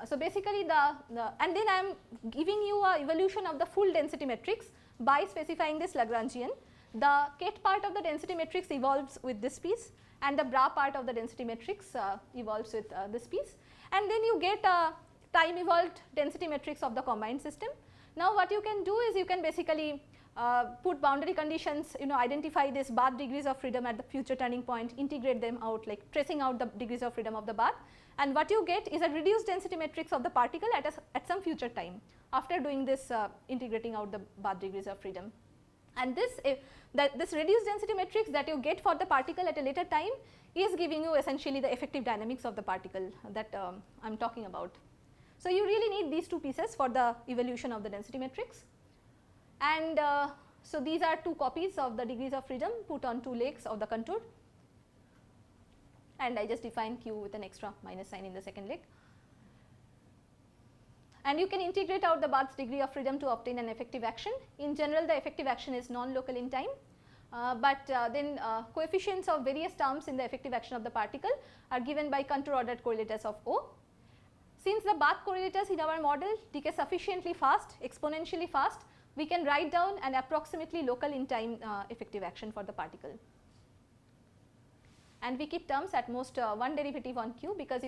So basically and then I am giving you a evolution of the full density matrix by specifying this Lagrangian. The ket part of the density matrix evolves with this piece, and the bra part of the density matrix evolves with this piece, and then you get a time evolved density matrix of the combined system. Now what you can do is you can basically put boundary conditions, identify this bath degrees of freedom at the future turning point, integrate them out, like tracing out the degrees of freedom of the bath, and what you get is a reduced density matrix of the particle at some future time after doing this integrating out the bath degrees of freedom. And this reduced density matrix that you get for the particle at a later time is giving you essentially the effective dynamics of the particle that I am talking about. So you really need these two pieces for the evolution of the density matrix. And so these are two copies of the degrees of freedom put on two legs of the contour, and I just define q with an extra minus sign in the second leg. And you can integrate out the bath's degree of freedom to obtain an effective action. In general, the effective action is non-local in time, but then coefficients of various terms in the effective action of the particle are given by contour ordered correlators of O. Since the bath correlators in our model decay sufficiently fast, exponentially fast, we can write down an approximately local in time effective action for the particle. And we keep terms at most one derivative on q because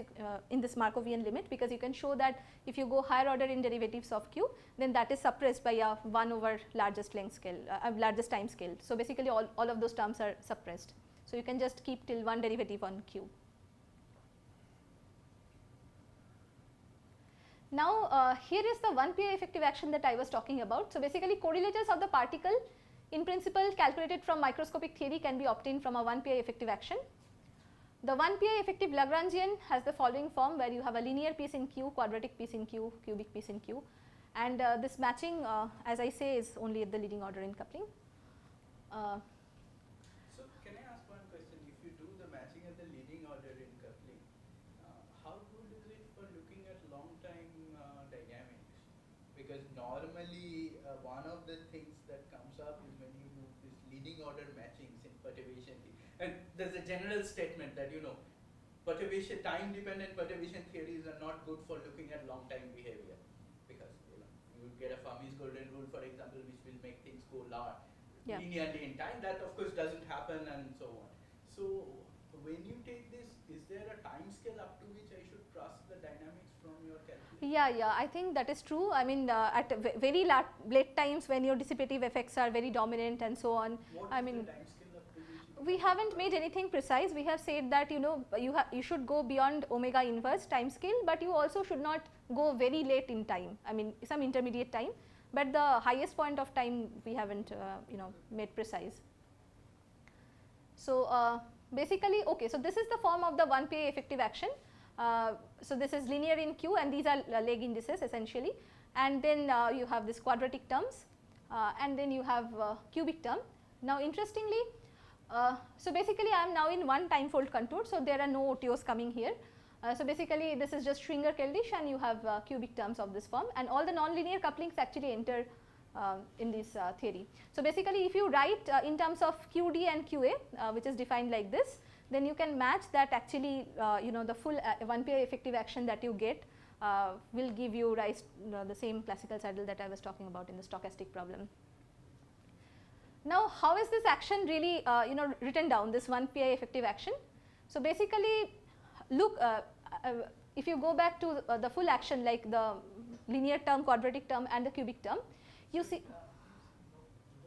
in this Markovian limit, because you can show that if you go higher order in derivatives of q, then that is suppressed by a 1 over largest length scale, largest time scale. So basically all of those terms are suppressed. So you can just keep till one derivative on q. Now, here is the 1 pi effective action that I was talking about. So, basically correlators of the particle in principle calculated from microscopic theory can be obtained from a 1 pi effective action. The 1 pi effective Lagrangian has the following form, where you have a linear piece in Q, quadratic piece in Q, cubic piece in Q, and this matching as I say is only at the leading order in coupling. So can I ask one question? If you do the matching at the leading order in coupling, how good is it for looking at long time dynamics? Because normally one of the things that comes up is when you do this leading order matchings in perturbation theory. And there's a general statement that, you know, time dependent perturbation theories are not good for looking at long time behavior, because you will get a Fermi's golden rule, for example, which will make things go linearly in time. That of course doesn't happen, and so on. So when you take this, is there a time scale up to which I should trust the dynamics from your calculation? Yeah, I think that is true. I mean, at very late times when your dissipative effects are very dominant and so on. What I is mean, the time scale up to which we haven't made anything precise. We have said that you should go beyond omega inverse time scale, but you also should not go very late in time. I mean, some intermediate time, but the highest point of time we haven't made precise. So basically, okay, so this is the form of the 1 pi effective action. So this is linear in Q, and these are leg indices essentially, and then you have this quadratic terms, and then you have cubic term. Now interestingly, so basically I am now in one time fold contour, so there are no OTOs coming here. So basically this is just Schwinger-Keldysh, and you have cubic terms of this form, and all the nonlinear couplings actually enter in this theory. So basically if you write in terms of QD and QA, which is defined like this, then you can match that actually the full 1 pi effective action that you get will give you rise the same classical saddle that I was talking about in the stochastic problem. Now how is this action really written down, this 1 pi effective action? So basically look, if you go back to the full action, like the linear term, quadratic term and the cubic term, you see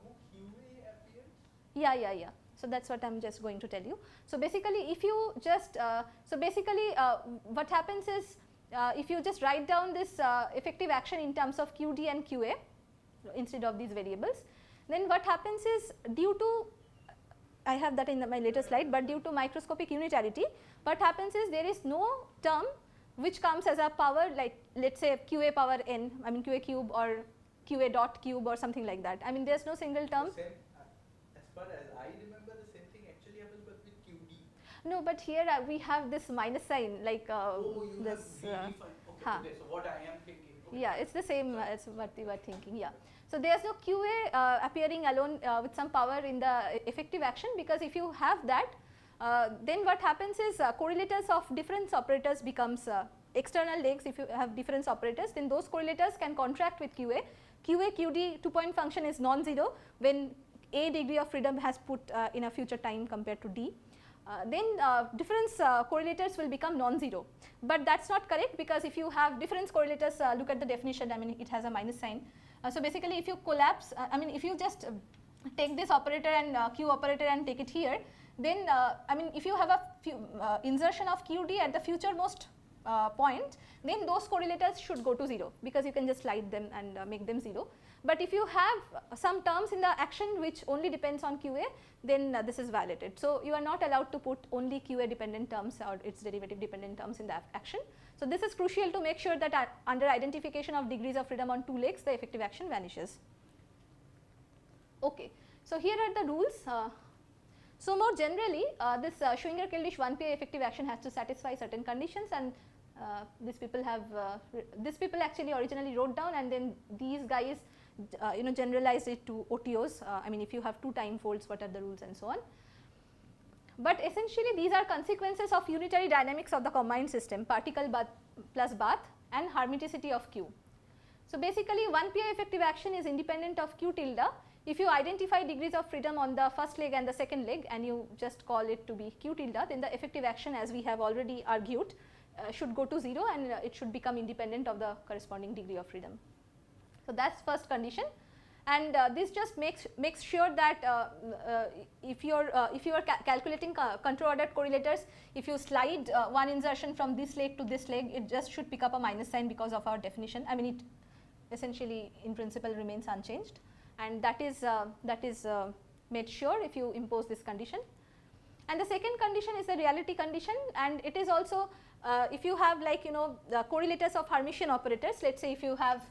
no QA appears? Yeah. So that's what I'm just going to tell you. So basically if you just what happens is if you just write down this effective action in terms of QD and QA instead of these variables, then what happens is, due to, I have that in my later slide, but due to microscopic unitarity, what happens is there is no term which comes as a power, like let us say QA power n, I mean QA cube or QA dot cube or something like that. I mean there is no single term. Same, as far as I remember, the same thing actually happens but with QD. No, but here we have this minus sign, like this. Okay, so what I am thinking. Okay. Yeah, it's the same as what you were thinking, yeah. So there is no QA appearing alone with some power in the effective action, because if you have that, then what happens is correlators of difference operators becomes external legs. If you have difference operators, then those correlators can contract with QA. QD 2-point function is non-zero when A degree of freedom has put in a future time compared to D. Then difference correlators will become non-zero, but that is not correct, because if you have difference correlators, look at the definition, I mean it has a minus sign. So basically if you collapse, I mean if you just take this operator and Q operator and take it here, then I mean if you have a insertion of QD at the futuremost point, then those correlators should go to 0, because you can just slide them and make them 0. But if you have some terms in the action which only depends on QA, then this is violated. So you are not allowed to put only QA dependent terms or its derivative dependent terms in the action. So this is crucial to make sure that under identification of degrees of freedom on two legs, the effective action vanishes. Okay, so here are the rules. So more generally, this Schwinger-Keldysh 1 pi effective action has to satisfy certain conditions, and these people actually originally wrote down, and then these guys generalized it to OTOs. I mean if you have two time folds, what are the rules and so on. But essentially these are consequences of unitary dynamics of the combined system, particle plus bath and hermiticity of Q. So basically 1 pi effective action is independent of Q tilde. If you identify degrees of freedom on the first leg and the second leg, and you just call it to be Q tilde, then the effective action, as we have already argued, should go to 0, and it should become independent of the corresponding degree of freedom. So that is first condition. and this just makes sure that if you are calculating control ordered correlators, if you slide one insertion from this leg to this leg, it just should pick up a minus sign because of our definition. I mean, it essentially in principle remains unchanged, and that is made sure if you impose this condition. And the second condition is the reality condition, and it is also if you have, like, the correlators of Hermitian operators. Let us say if you have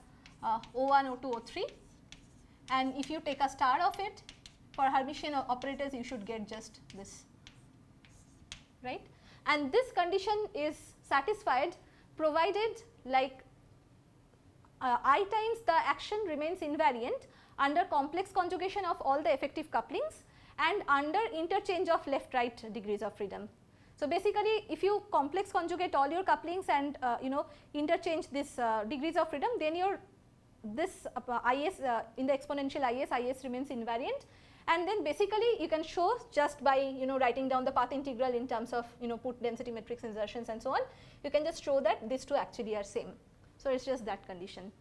O1, O2, O3, and if you take a star of it, for Hermitian operators you should get just this, right. And this condition is satisfied provided, like, I times the action remains invariant under complex conjugation of all the effective couplings and under interchange of left right degrees of freedom. So, basically if you complex conjugate all your couplings and interchange this degrees of freedom, then your this IS in the exponential IS remains invariant, and then basically you can show just by writing down the path integral in terms of put density matrix insertions and so on, you can just show that these two actually are same. So, it is just that condition.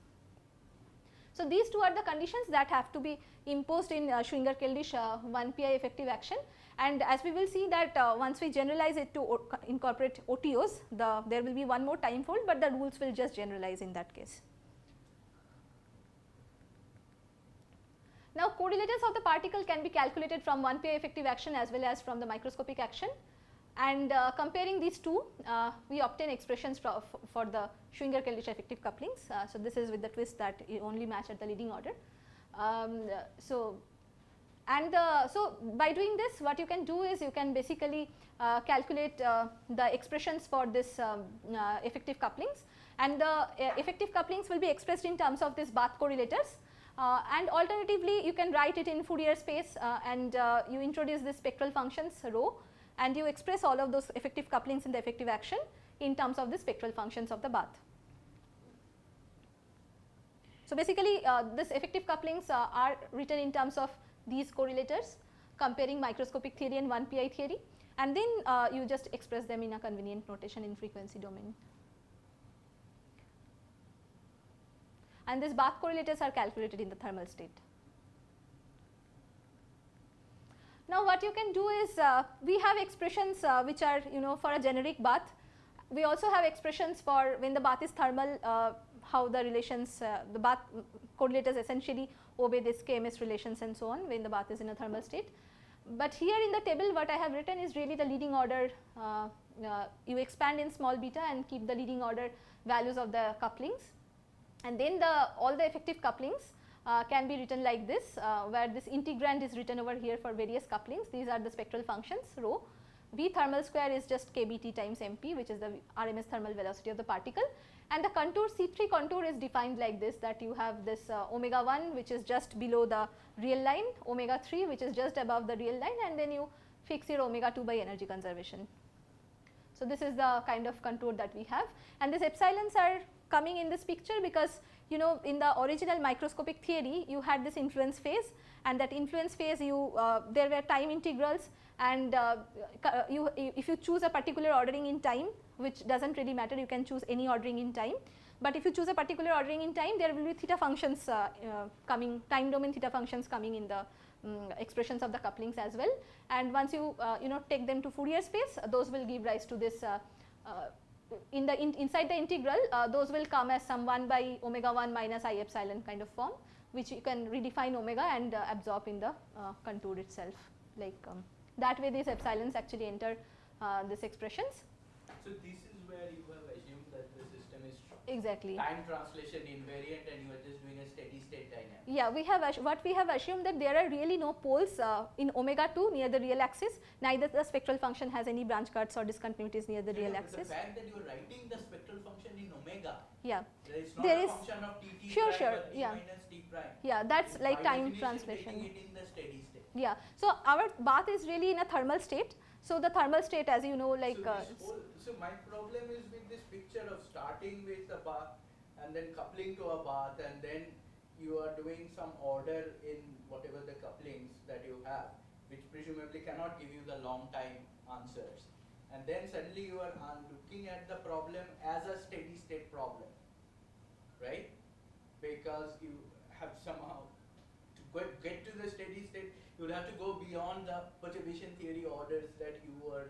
So, these two are the conditions that have to be imposed in Schwinger-Keldysh 1 pi effective action, and as we will see that once we generalize it to incorporate OTOs, there will be one more time fold, but the rules will just generalize in that case. Now, correlators of the particle can be calculated from 1 pi effective action as well as from the microscopic action, and comparing these two we obtain expressions for the Schwinger-Keldysh effective couplings. So, this is with the twist that you only match at the leading order. So by doing this, what you can do is you can basically calculate the expressions for this effective couplings, and the effective couplings will be expressed in terms of this Bath correlators. And alternatively you can write it in Fourier space and you introduce the spectral functions rho, and you express all of those effective couplings in the effective action in terms of the spectral functions of the Bath. So, basically this effective couplings are written in terms of these correlators comparing microscopic theory and 1 pi theory, and then you just express them in a convenient notation in frequency domain. And these Bath correlators are calculated in the thermal state. Now, what you can do is we have expressions which are for a generic bath. We also have expressions for when the bath is thermal, how the relations the bath correlators essentially obey this KMS relations and so on when the bath is in a thermal state. But here in the table what I have written is really the leading order, you expand in small beta and keep the leading order values of the couplings, and then all the effective couplings can be written like this, where this integrand is written over here for various couplings. These are the spectral functions rho. V thermal square is just kBt times mp, which is the RMS thermal velocity of the particle, and the contour C3 contour is defined like this, that you have this omega 1 which is just below the real line, omega 3 which is just above the real line, and then you fix your omega 2 by energy conservation. So, this is the kind of contour that we have, and these epsilons are coming in this picture because in the original microscopic theory you had this influence phase, and that influence phase there were time integrals, and if you choose a particular ordering in time, which does not really matter, you can choose any ordering in time, but if you choose a particular ordering in time, there will be theta functions coming, time domain theta functions coming in the expressions of the couplings as well, and once you take them to Fourier space, those will give rise to this inside the integral, those will come as some 1 by omega 1 minus I epsilon kind of form, which you can redefine omega and absorb in the contour itself, like that way these epsilons actually enter these expressions. So, this is where you have assumed that the system is exactly time translation invariant and you are just doing a steady state dynamic. Yeah, we have what we have assumed that there are really no poles in omega 2 near the real axis, neither the spectral function has any branch cuts or discontinuities near the real axis. The fact that you are writing the spectral function in omega, yeah, there is not a function of tt sure, prime, sure, but yeah, minus t prime. Yeah, that's like time translation. It in the steady state. Yeah, so our bath is really in a thermal state. So, the thermal state, as you know, like so my problem is with this picture of starting with a bath and then coupling to a bath, and then you are doing some order in whatever the couplings that you have, which presumably cannot give you the long time answers, and then suddenly you are looking at the problem as a steady state problem, right? Because you have somehow get to the steady state, you will have to go beyond the perturbation theory orders that you were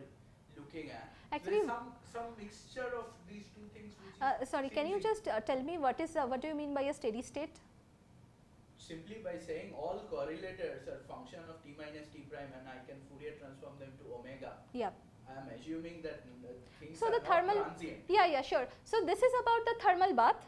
looking at. Actually, there is some mixture of these two things. Which sorry, can you just tell me what do you mean by a steady state? Simply by saying all correlators are function of t minus t prime, and I can Fourier transform them to omega. Yeah. I am assuming that things so are the thermal, not transient. yeah, sure. So this is about the thermal bath.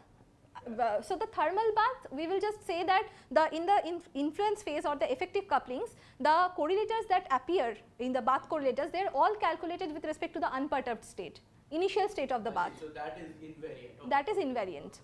So the thermal bath, we will just say that in the influence phase or the effective couplings, the correlators that appear in the bath correlators, they are all calculated with respect to the unperturbed state, initial state of the bath. So that is invariant. Okay. That is invariant.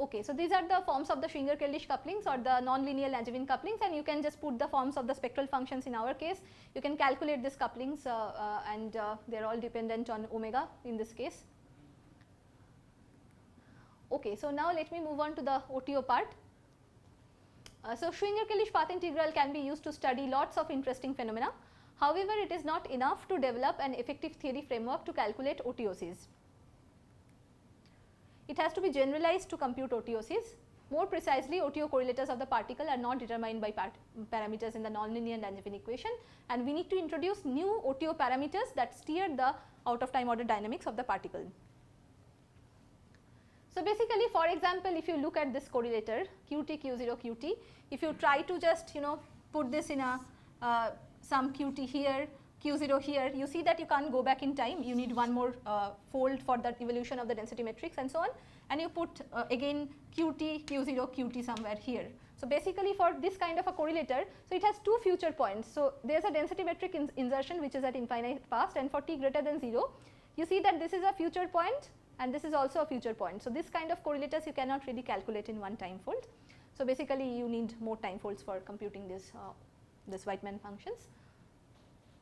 Okay, so these are the forms of the Schwinger-Keldysh couplings or the non-linear Langevin couplings, and you can just put the forms of the spectral functions in our case. You can calculate these couplings and they are all dependent on omega in this case. Okay, so now let me move on to the OTO part. So Schwinger-Keldysh path integral can be used to study lots of interesting phenomena. However, it is not enough to develop an effective theory framework to calculate OTOCs. It has to be generalized to compute OTOCs. More precisely, OTO correlators of the particle are not determined by parameters in the nonlinear Langevin equation, and we need to introduce new OTO parameters that steer the out of time order dynamics of the particle. So basically, for example, if you look at this correlator Qt, Q0, Qt, if you try to just put this in a some Qt here, Q0 here, you see that you can't go back in time, you need one more fold for the evolution of the density matrix and so on, and you put again Qt, Q0, Qt somewhere here. So basically for this kind of a correlator, so it has two future points. So there is a density metric insertion which is at infinite past, and for t greater than 0, you see that this is a future point and this is also a future point. So this kind of correlators you cannot really calculate in one time fold. So basically you need more time folds for computing this Weitmann functions.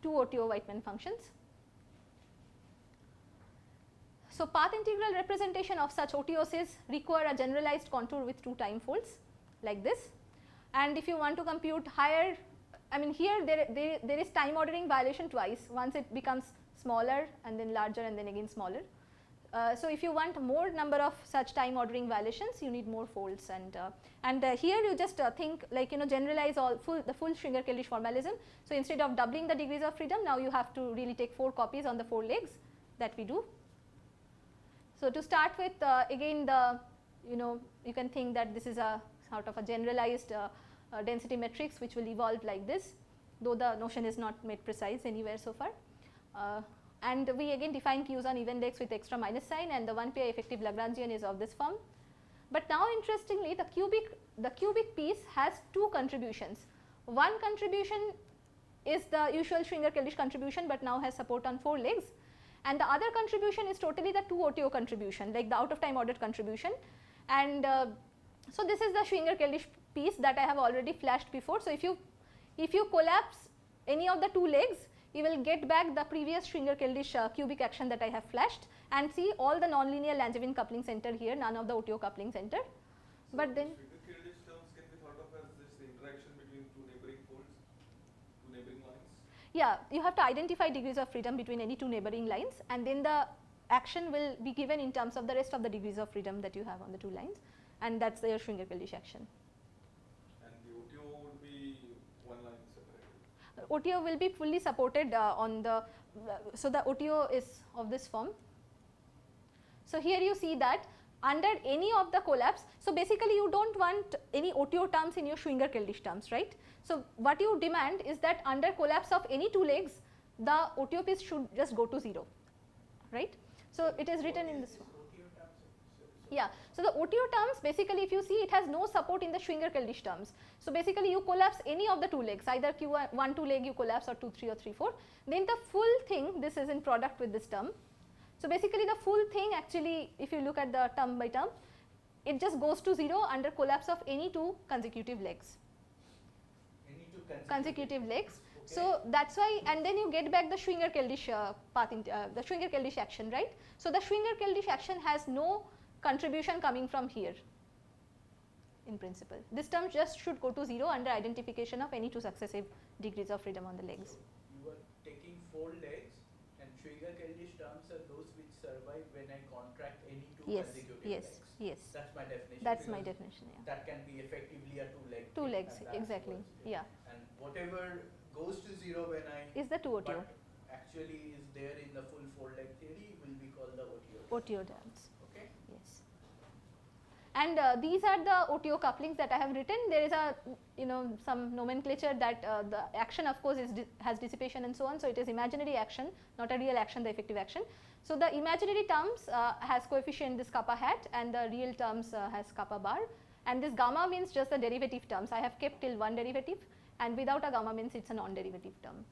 Two OTO Weitmann functions. So path integral representation of such OTOCs require a generalized contour with two time folds like this, and if you want to compute higher, I mean here there is time ordering violation twice, once it becomes smaller and then larger and then again smaller. So if you want more number of such time ordering violations, you need more folds, and here you just think like generalize the full Schwinger-Keldysh formalism. So instead of doubling the degrees of freedom, now you have to really take 4 copies on the 4 legs that we do. So to start with, again you can think that this is a sort of a generalized density matrix which will evolve like this, though the notion is not made precise anywhere so far. And we again define Qs on even legs with extra minus sign, and the 1 pi effective Lagrangian is of this form. But now interestingly, the cubic piece has 2 contributions. One contribution is the usual Schwinger-Keldysh contribution, but now has support on 4 legs, and the other contribution is totally the 2 OTO contribution, like the out of time ordered contribution. And so this is the Schwinger-Keldysh piece that I have already flashed before. So if you collapse any of the 2 legs, you will get back the previous Schwinger-Keldysh cubic action that I have flashed, and see all the nonlinear Langevin couplings enter here, none of the OTO couplings enter. So but then Schwinger-Keldysh terms can be thought of as this interaction between 2 neighboring folds, 2 neighboring lines? Yeah, you have to identify degrees of freedom between any 2 neighboring lines, and then the action will be given in terms of the rest of the degrees of freedom that you have on the 2 lines, and that is your Schwinger-Keldysh action. And the OTO would be 1 line separated? OTO will be fully supported on the, so the OTO is of this form. So here you see that under any of the collapse, so basically you do not want any OTO terms in your Schwinger-Keldysh terms, right. So what you demand is that under collapse of any 2 legs, the OTO piece should just go to 0, right. So it is written in this form. Yeah, so the OTO terms, basically if you see, it has no support in the Schwinger-Keldysh terms. So basically you collapse any of the 2 legs, either Q1, 2 leg you collapse, or 2, 3 or 3, 4, then the full thing, this is in product with this term. So basically the full thing actually, if you look at the term by term, it just goes to 0 under collapse of any 2 consecutive legs. Any 2 consecutive legs. Okay. So that is why, and then you get back the Schwinger-Keldysh path, the Schwinger-Keldysh action, right. So the Schwinger-Keldysh action has no contribution coming from here in principle. This term just should go to 0 under identification of any 2 successive degrees of freedom on the legs. So you are taking 4 legs, and Schwinger-Keldysh terms are those which survive when I contract any two Yes, consecutive yes, legs. yes. That's my definition. That's my because definition, yeah. That can be effectively a two-leg. Two thing, legs, and that's exactly, what's it. yeah. And whatever goes to 0 when I Is the 2 OTO. but actually is there in the full four-leg theory will be called the OTO. OTO terms. Okay. Yes. And these are the OTO couplings that I have written. There is a some nomenclature that the action of course is has dissipation and so on. So, it is imaginary action, not a real action, the effective action. So, the imaginary terms has coefficient this kappa hat and the real terms has kappa bar, and this gamma means just the derivative terms. I have kept till one derivative, and without a gamma means it is a non-derivative term.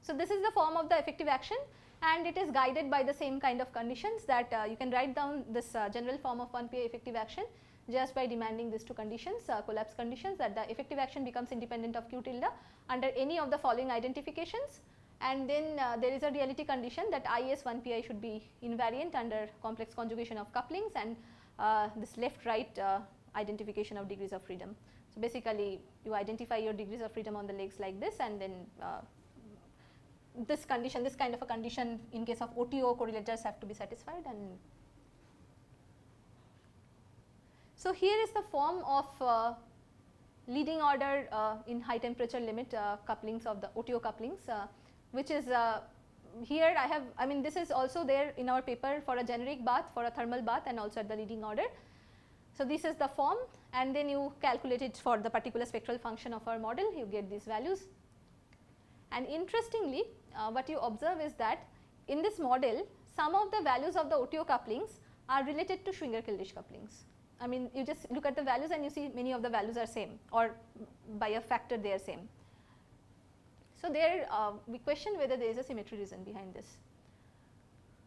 So, this is the form of the effective action, and it is guided by the same kind of conditions that you can write down this general form of 1 PI effective action just by demanding these two conditions, collapse conditions, that the effective action becomes independent of q tilde under any of the following identifications, and then there is a reality condition that IS 1 PI should be invariant under complex conjugation of couplings and this left right identification of degrees of freedom. So, basically you identify your degrees of freedom on the legs like this, and then this condition, this kind of a condition in case of OTO correlators have to be satisfied. And so, here is the form of leading order in high temperature limit couplings of the OTO couplings, which is here I mean this is also there in our paper for a generic bath, for a thermal bath, and also at the leading order. So, this is the form, and then you calculate it for the particular spectral function of our model, you get these values. And interestingly, what you observe is that in this model some of the values of the OTO couplings are related to Schwinger-Keldysh couplings. I mean you just look at the values and you see many of the values are same, or by a factor they are same. So, there we question whether there is a symmetry reason behind this.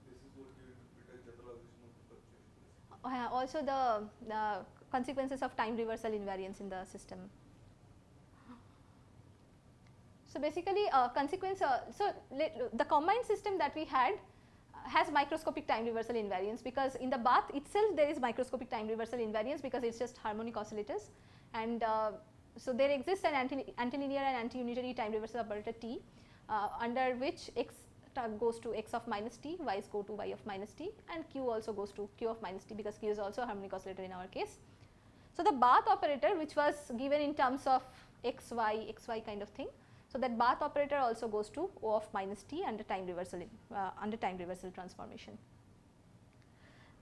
This is what you interpret as generalization of the fluctuation. Also the consequences of time reversal invariance in the system. So, basically consequence, the combined system that we had has microscopic time reversal invariance, because in the bath itself there is microscopic time reversal invariance because it is just harmonic oscillators, and so there exists an antilinear and anti-unitary time reversal operator T under which x goes to x of minus t, y's go to y of minus t, and q also goes to q of minus t because q is also a harmonic oscillator in our case. So, the bath operator which was given in terms of x y kind of thing. So, that bath operator also goes to O of minus t under time reversal transformation.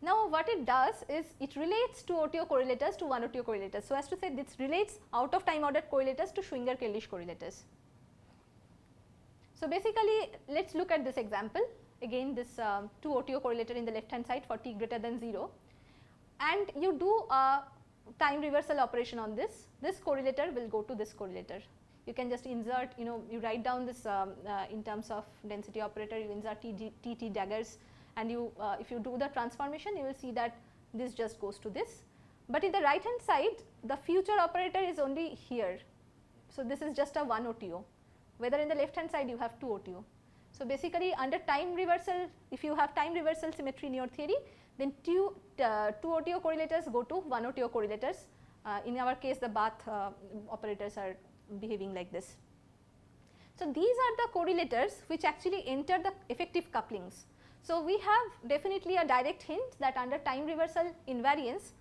Now, what it does is it relates to OTO correlators to 1 OTO correlators. So, as to say this relates out of time ordered correlators to Schwinger-Keldysh correlators. So, basically let us look at this example, again this 2 OTO correlator in the left hand side for t greater than 0, and you do a time reversal operation on this correlator will go to this correlator. You can just insert, you write down this in terms of density operator, you insert t daggers, and you if you do the transformation you will see that this just goes to this. But in the right hand side the future operator is only here. So, this is just a 1 OTO, whether in the left hand side you have 2 OTO. So, basically under time reversal, if you have time reversal symmetry in your theory, then 2 OTO correlators go to 1 OTO correlators. In our case the bath operators are behaving like this. So, these are the correlators which actually enter the effective couplings. So, we have definitely a direct hint that under time reversal invariance,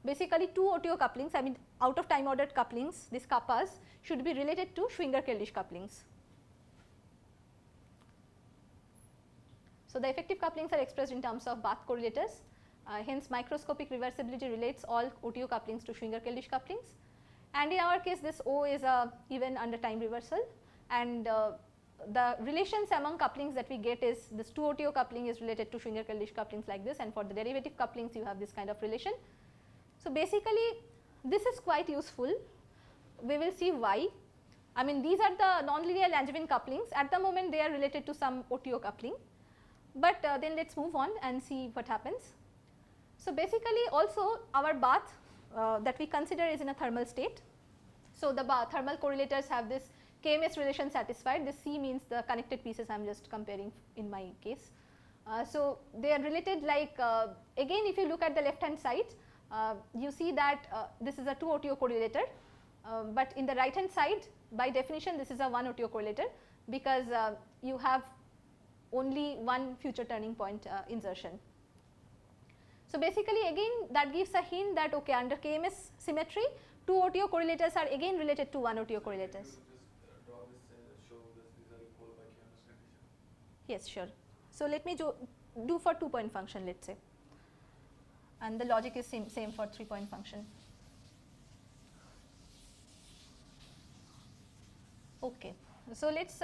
basically 2 OTO couplings, I mean out of time ordered couplings, these kappas should be related to Schwinger-Keldysh couplings. So, the effective couplings are expressed in terms of bath correlators, hence microscopic reversibility relates all OTO couplings to Schwinger-Keldysh couplings. And in our case this O is even under time reversal, and the relations among couplings that we get is this 2 OTO coupling is related to Schwinger-Keldysh couplings like this, and for the derivative couplings you have this kind of relation. So, basically this is quite useful, we will see why. I mean these are the nonlinear Langevin couplings, at the moment they are related to some OTO coupling, but then let us move on and see what happens. So, basically also our bath that we consider is in a thermal state. So, the thermal correlators have this KMS relation satisfied, this C means the connected pieces I am just comparing in my case. So, they are related like again if you look at the left hand side you see that this is a 2 OTO correlator, but in the right hand side by definition this is a 1 OTO correlator, because you have only one future turning point insertion. So, basically again that gives a hint that okay, under KMS symmetry 2 OTO correlators are again related to 1 OTO correlators. Just draw this, show this, these are equal by KMS condition. Yes, sure. So, let me do for 2-point function, let us say, and the logic is same for 3-point function. Okay. So, let's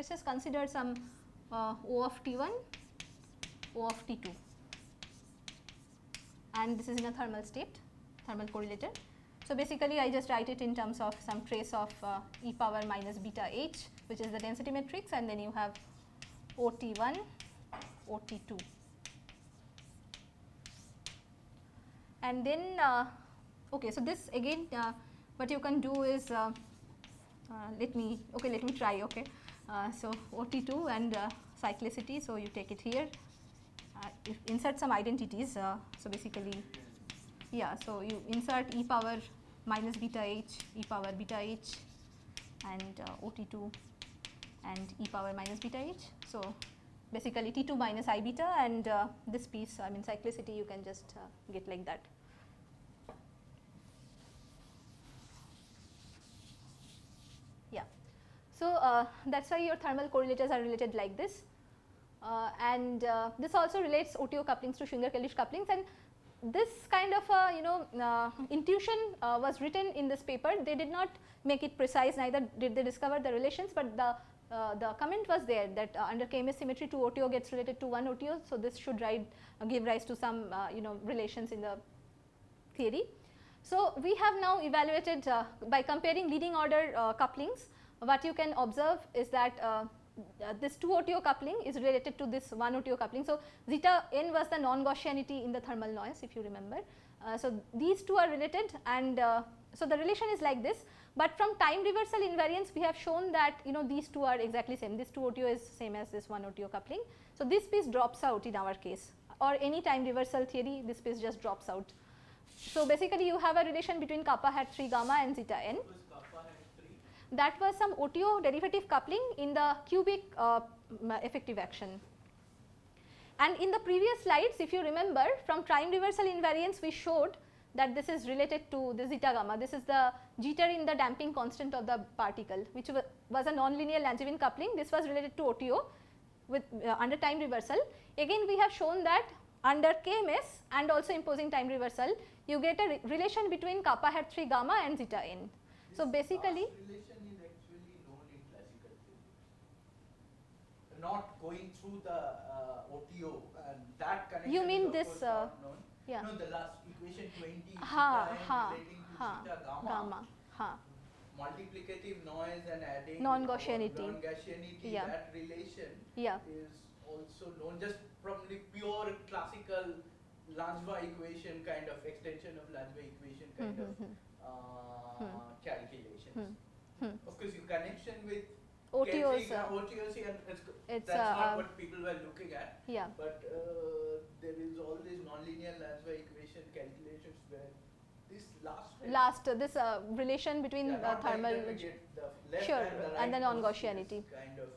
just consider some O of T1, O of T2, and this is in a thermal state, thermal correlator. So, basically I just write it in terms of some trace of e power minus beta h, which is the density matrix, and then you have OT1, OT2. And then okay, so this again what you can do is let me try. Okay, so OT2 and cyclicity, so you take it here, insert some identities. So basically, yeah, so you insert e power minus beta h, e power beta h, and OT2 and e power minus beta h. So basically T2 minus I beta, and this piece, I mean cyclicity, you can just get like that. Yeah. So that's why your thermal correlators are related like this, and this also relates OTO couplings to Schwinger-Keldysh couplings, and this kind of intuition was written in this paper. They did not make it precise, neither did they discover the relations, but the comment was there that under KMS symmetry 2 OTO gets related to 1 OTO. So, this should give rise to some relations in the theory. So, we have now evaluated by comparing leading order couplings. What you can observe is that this 2 OTO coupling is related to this 1 OTO coupling. So, zeta n was the non-Gaussianity in the thermal noise, if you remember. So, these two are related, and so the relation is like this, but from time reversal invariance we have shown that these two are exactly same. This 2 OTO is same as this 1 OTO coupling. So, this piece drops out in our case, or any time reversal theory, this piece just drops out. So, basically you have a relation between kappa hat 3 gamma and zeta n. That was some OTO derivative coupling in the cubic effective action. And in the previous slides, if you remember, from time reversal invariance we showed that this is related to the zeta gamma. This is the jitter in the damping constant of the particle, which was a nonlinear Langevin coupling. This was related to OTO with under time reversal. Again we have shown that under KMS and also imposing time reversal, you get a relation between kappa hat 3 gamma and zeta n. So, basically relation is actually known in classical physics. Not going through the OTO, and that connection you mean is this not known. yeah. No, the last equation 20 relating to zeta gamma. Multiplicative noise and adding non-Gaussianity, yeah. That relation is also known just from the pure classical Langevin equation kind of extension of Langevin equation kind of calculations. Of course, your connection with OTOs, OTOs and that's not what people were looking at. Yeah. But there is all these nonlinear Langevin equation calculations where this this relation between thermal, the sure, and the right non-Gaussianity. Kind of,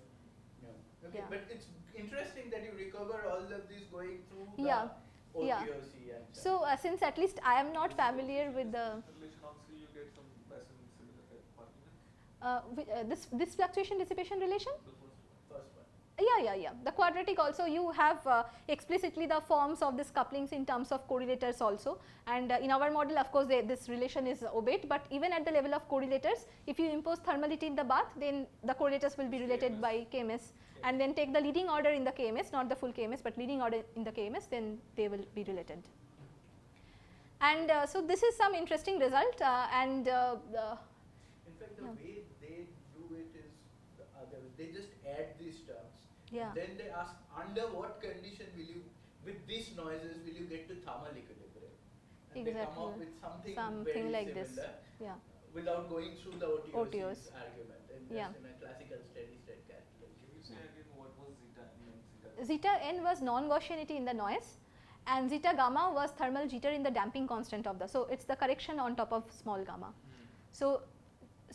okay, yeah. but it's interesting that you recover all of these going through the yeah. OTOC. Yeah. And so since at least I am not familiar with the relation also, you get some Basel similar particle. this fluctuation dissipation relation. The first one. Yeah. The quadratic also, you have explicitly the forms of these couplings in terms of correlators also, and in our model of course this relation is obeyed, but even at the level of correlators, if you impose thermality in the bath, then the correlators will be related by KMS, and then take the leading order in the KMS, not the full KMS, but leading order in the KMS, then they will be related. And so this is some interesting result, and in fact the way they do it is the other way. They just add these terms. Yeah. Then they ask under what condition will you, with these noises, will you get to thermal equilibrium? And exactly. they come up with something very like similar, this. Yeah. without going through the OTOs argument, and yeah. just in a classical steady state calculation. Can you say again what was zeta n and Zeta n was non-Gaussianity in the noise, and zeta gamma was thermal jitter in the damping constant of the. So, it is the correction on top of small gamma. So,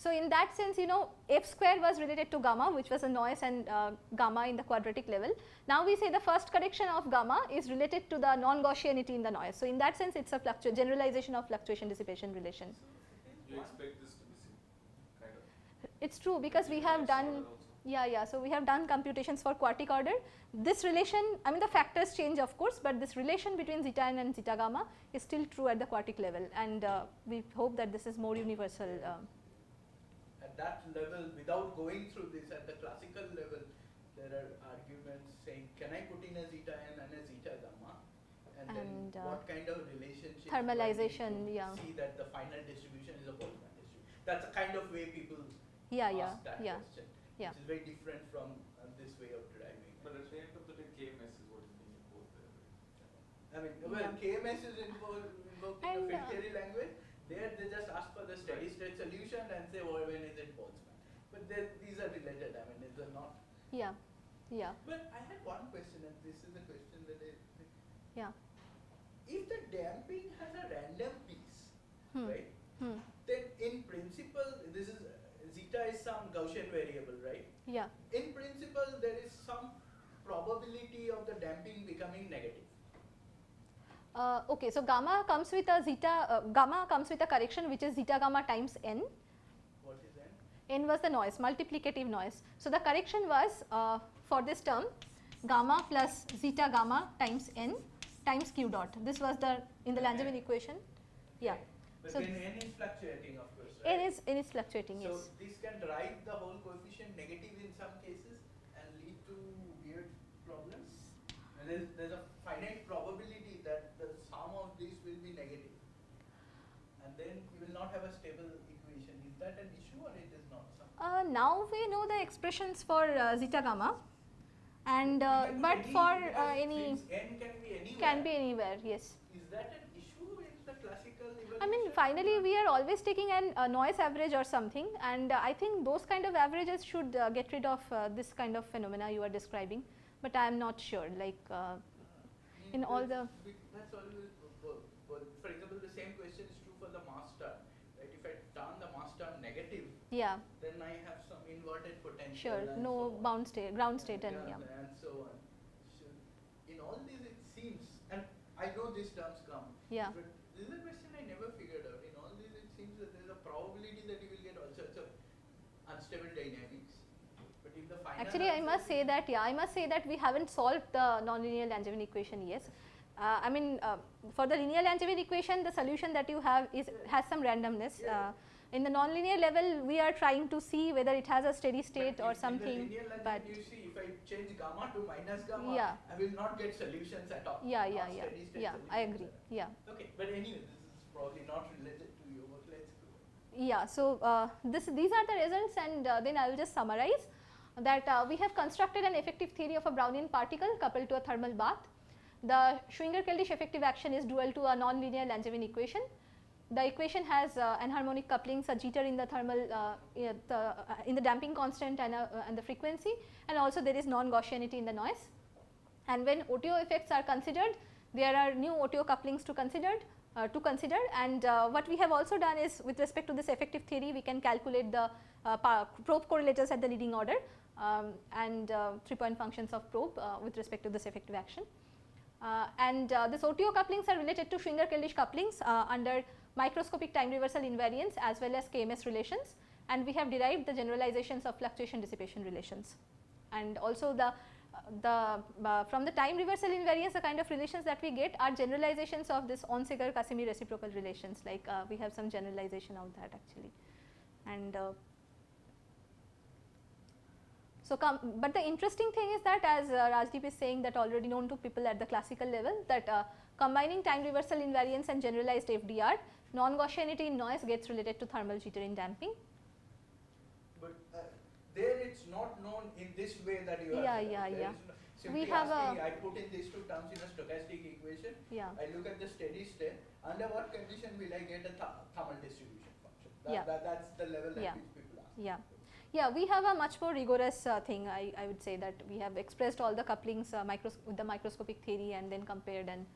so in that sense, you know, f square was related to gamma, which was a noise, and gamma in the quadratic level. Now we say the first correction of gamma is related to the non-Gaussianity in the noise. So in that sense, it's a generalization of fluctuation dissipation relation. You expect this to be seen, kind of. It's true, because we have done, so we have done computations for quartic order. This relation, I mean the factors change of course, but this relation between zeta n and zeta gamma is still true at the quartic level, and we hope that this is more universal. At that level, without going through this at the classical level, there are arguments saying, can I put in a zeta n and a zeta gamma, and then what kind of relationship thermalisation, see that the final distribution is a Boltzmann distribution. That's the kind of way people ask that question. Which is very different from this way of deriving. But at the end of the day, KMS is what is being imposed there. I mean, well, KMS is invoked in a field theory language. There they just ask for the steady state solution and say, well, when is it Boltzmann? But these are related, I mean, these are not. But I had one question, and this is a question that I think. If the damping has a random piece, right, then in principle, this is zeta is some Gaussian variable, right? In principle, there is some probability of the damping becoming negative. Okay, so gamma comes with a zeta, gamma comes with a correction which is zeta gamma times n. What is n? N was the noise, multiplicative noise. So the correction was for this term gamma plus zeta gamma times n times q dot. This was the in the Langevin equation. But so then n is fluctuating, of course, right? N is fluctuating, yes. So this can drive the whole coefficient negative in some cases and lead to weird problems. And there's a finite probability that the sum of this will be negative. And then you will not have a stable equation. Is that an issue or it is not? Now we know the expressions for zeta gamma, and but for any n can be anywhere. Can be anywhere, yes. Is that an issue in the classical evaluation? I mean, finally we are always taking a noise average or something, and I think those kind of averages should get rid of this kind of phenomena you are describing, but I am not sure, like in all the. That's always, for example, the same question is true for the mass term, right? If I turn the mass term negative, then I have some inverted potential. Sure, no bound state, ground state, and and so on. So in all these, it seems, and I know these terms come, but this is a question I never figured out. In all these, it seems that there is a probability that you will get all sorts of unstable dynamics. But if the final actually, I must say that we haven't solved the nonlinear Langevin equation yet. I mean, for the linear Langevin equation, the solution that you have has some randomness. In the nonlinear level, we are trying to see whether it has a steady state or something. In the linear but you see, if I change gamma to minus gamma, I will not get solutions at all. I agree. Okay, but anyway, this is probably not related to your work. Let's go. So these are the results, and then I will just summarize that we have constructed an effective theory of a Brownian particle coupled to a thermal bath. The Schwinger-Keldysh effective action is dual to a non-linear Langevin equation. The equation has anharmonic couplings, a jitter in the thermal in the damping constant and the frequency, and also there is non-Gaussianity in the noise. And when OTO effects are considered, there are new OTO couplings to consider. And what we have also done is, with respect to this effective theory, we can calculate the probe correlators at the leading order and 3-point functions of probe with respect to this effective action. And this OTO couplings are related to Schwinger-Keldysh couplings under microscopic time reversal invariance as well as KMS relations, and we have derived the generalizations of fluctuation-dissipation relations. And also from the time reversal invariance, the kind of relations that we get are generalizations of this Onsager-Casimir reciprocal relations, like we have some generalization of that actually. And but the interesting thing is that, as Rajdeep is saying, that already known to people at the classical level, that combining time reversal invariance and generalized FDR, non-Gaussianity in noise gets related to thermal jitter in damping. But there it's not known in this way that you are. Simply we have asking, I put in these two terms in a stochastic equation. I look at the steady state. Under what condition will I get a thermal distribution function? That's the level at which people ask. We have a much more rigorous thing. I would say that we have expressed all the couplings with the microscopic theory and then compared, and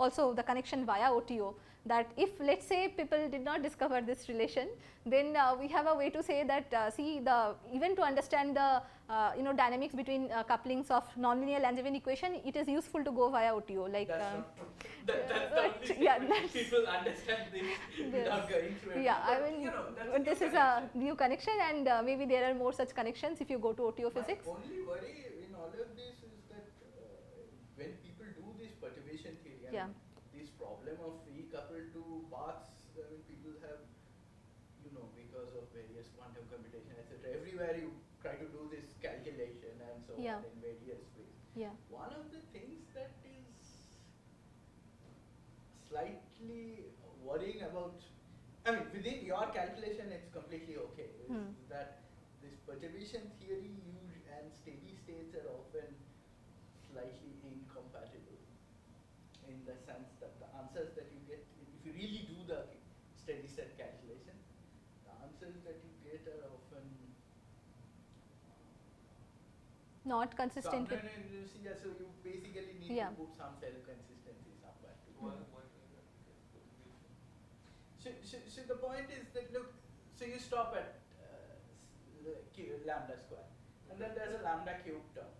also the connection via OTO, that if let us say people did not discover this relation, then we have a way to say that see the even to understand the dynamics between couplings of nonlinear Langevin equation, it is useful to go via OTO, like that's not true. That's the only people understand this without going through it. Yeah, but, I mean, that's this is a new connection, and maybe there are more such connections if you go to OTO physics. My only worry in all of this is that when people do this perturbation theory, I mean, this problem of free coupled to paths, I mean, people have, because of various quantum computation, etc. Everywhere you try to do this calculation and so on in various ways. One of the things that is slightly worrying about, I mean, within your calculation it's completely okay, is that this perturbation theory and steady states are often slightly incompatible, in the sense that the answers that you get, if you really do the steady state calculation, the answers that you get are often not consistent with. So you basically need to put some cell consistency somewhere. So the point is that, look, so you stop at lambda square, and then there's a lambda cube term.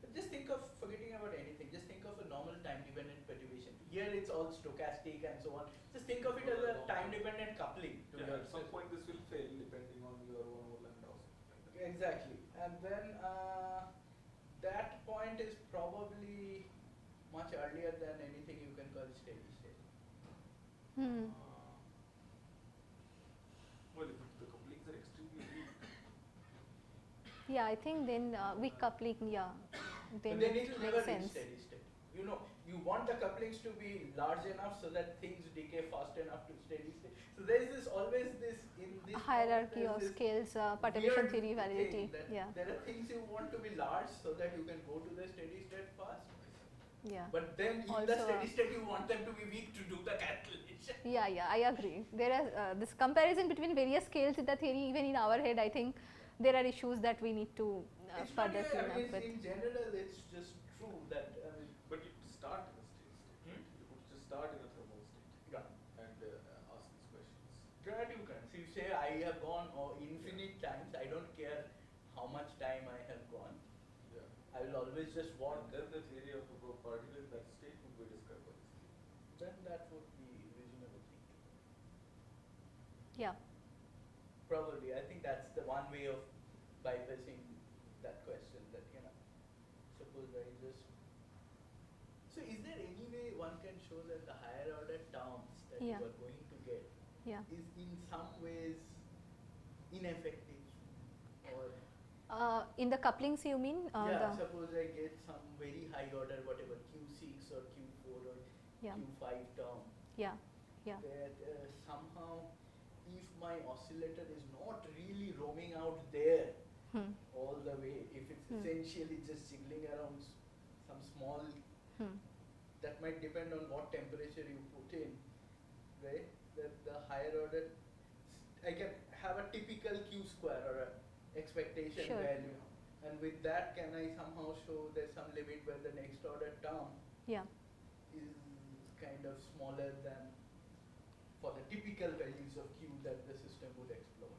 But just think of, forgetting about anything, just think of a normal time dependent perturbation. Here it's all stochastic and so on. Just think of it as a time dependent coupling. At some point this will fail depending on your own lambda or something like that. Exactly. And then that point is probably much earlier than anything you can call steady state. Well, if the couplings are extremely weak. Yeah, I think then weak coupling, then but it it will makes never sense. reach steady state. You want the couplings to be large enough so that things decay fast enough to steady state. So there is always this in this hierarchy of scales, perturbation theory validity. There are things you want to be large so that you can go to the steady state fast. But then in the steady state you want them to be weak to do the calculation. I agree. There are this comparison between various scales in the theory, even in our head, I think there are issues that we need to further clean up with. In general, it's just true that. But you could start in a steady state. You could just start in a thermal state and ask these questions. That you can. So you say I have gone infinite times. I don't care how much time I have gone. I will always just want. And then the theory of a particle in that state would be described by this theory. Then that would be reasonable thing. Probably. I think that's the one way of bypassing that question. That suppose I just. So is there any way one can show that the higher order terms that you are going to get is in some ways ineffective, or in the couplings you mean? Suppose I get some very high order, whatever, Q6 or Q4 or Q5 term. That somehow, if my oscillator is not really roaming out there all the way, if it's essentially just jiggling around some small, that might depend on what temperature you put in, right? That the higher order, I can have a typical Q square or a expectation value, and with that can I somehow show there's some limit where the next order term is kind of smaller than for the typical values of Q that the system would explore.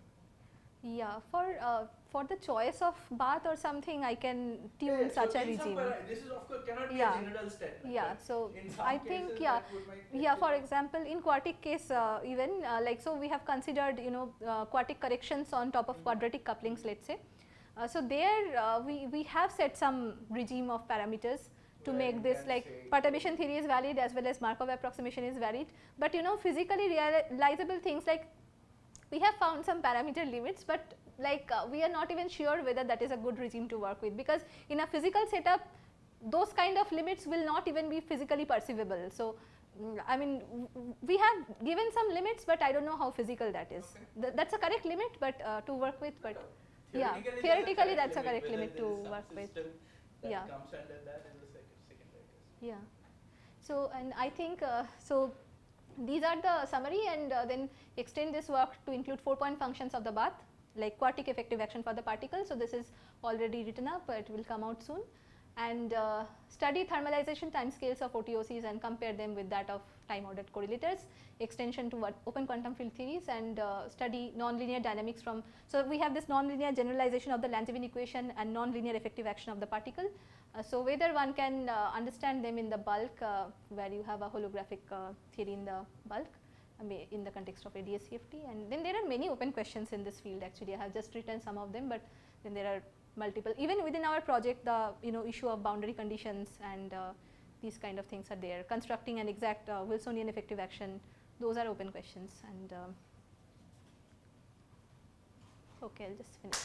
For the choice of bath or something, I can tune such a regime. This is of course cannot be a general statement. So in some I cases think for example, in quartic case even so we have considered quartic corrections on top of quadratic couplings, let's say. So there we have set some regime of parameters to make this, like perturbation theory is valid as well as Markov approximation is valid, but physically realizable things, like we have found some parameter limits, but we are not even sure whether that is a good regime to work with, because in a physical setup those kind of limits will not even be physically perceivable. So I mean, we have given some limits, but I don't know how physical that is. That's a correct limit, but to work with, but theoretically that's a correct limit to work with. That comes under that is the second latest. So, and I think so these are the summary, and then extend this work to include 4-point functions of the bath, like quartic effective action for the particle. So this is already written up, it will come out soon. and study thermalization timescales of OTOCs and compare them with that of time ordered correlators, extension to open quantum field theories, and study nonlinear dynamics from. So, we have this nonlinear generalization of the Langevin equation and nonlinear effective action of the particle. So, whether one can understand them in the bulk where you have a holographic theory in the bulk in the context of ADS-CFT, and then there are many open questions in this field. Actually, I have just written some of them, but then there are multiple. Even within our project, the issue of boundary conditions and these kind of things are there. Constructing an exact Wilsonian effective action, those are open questions. And okay, I'll just finish.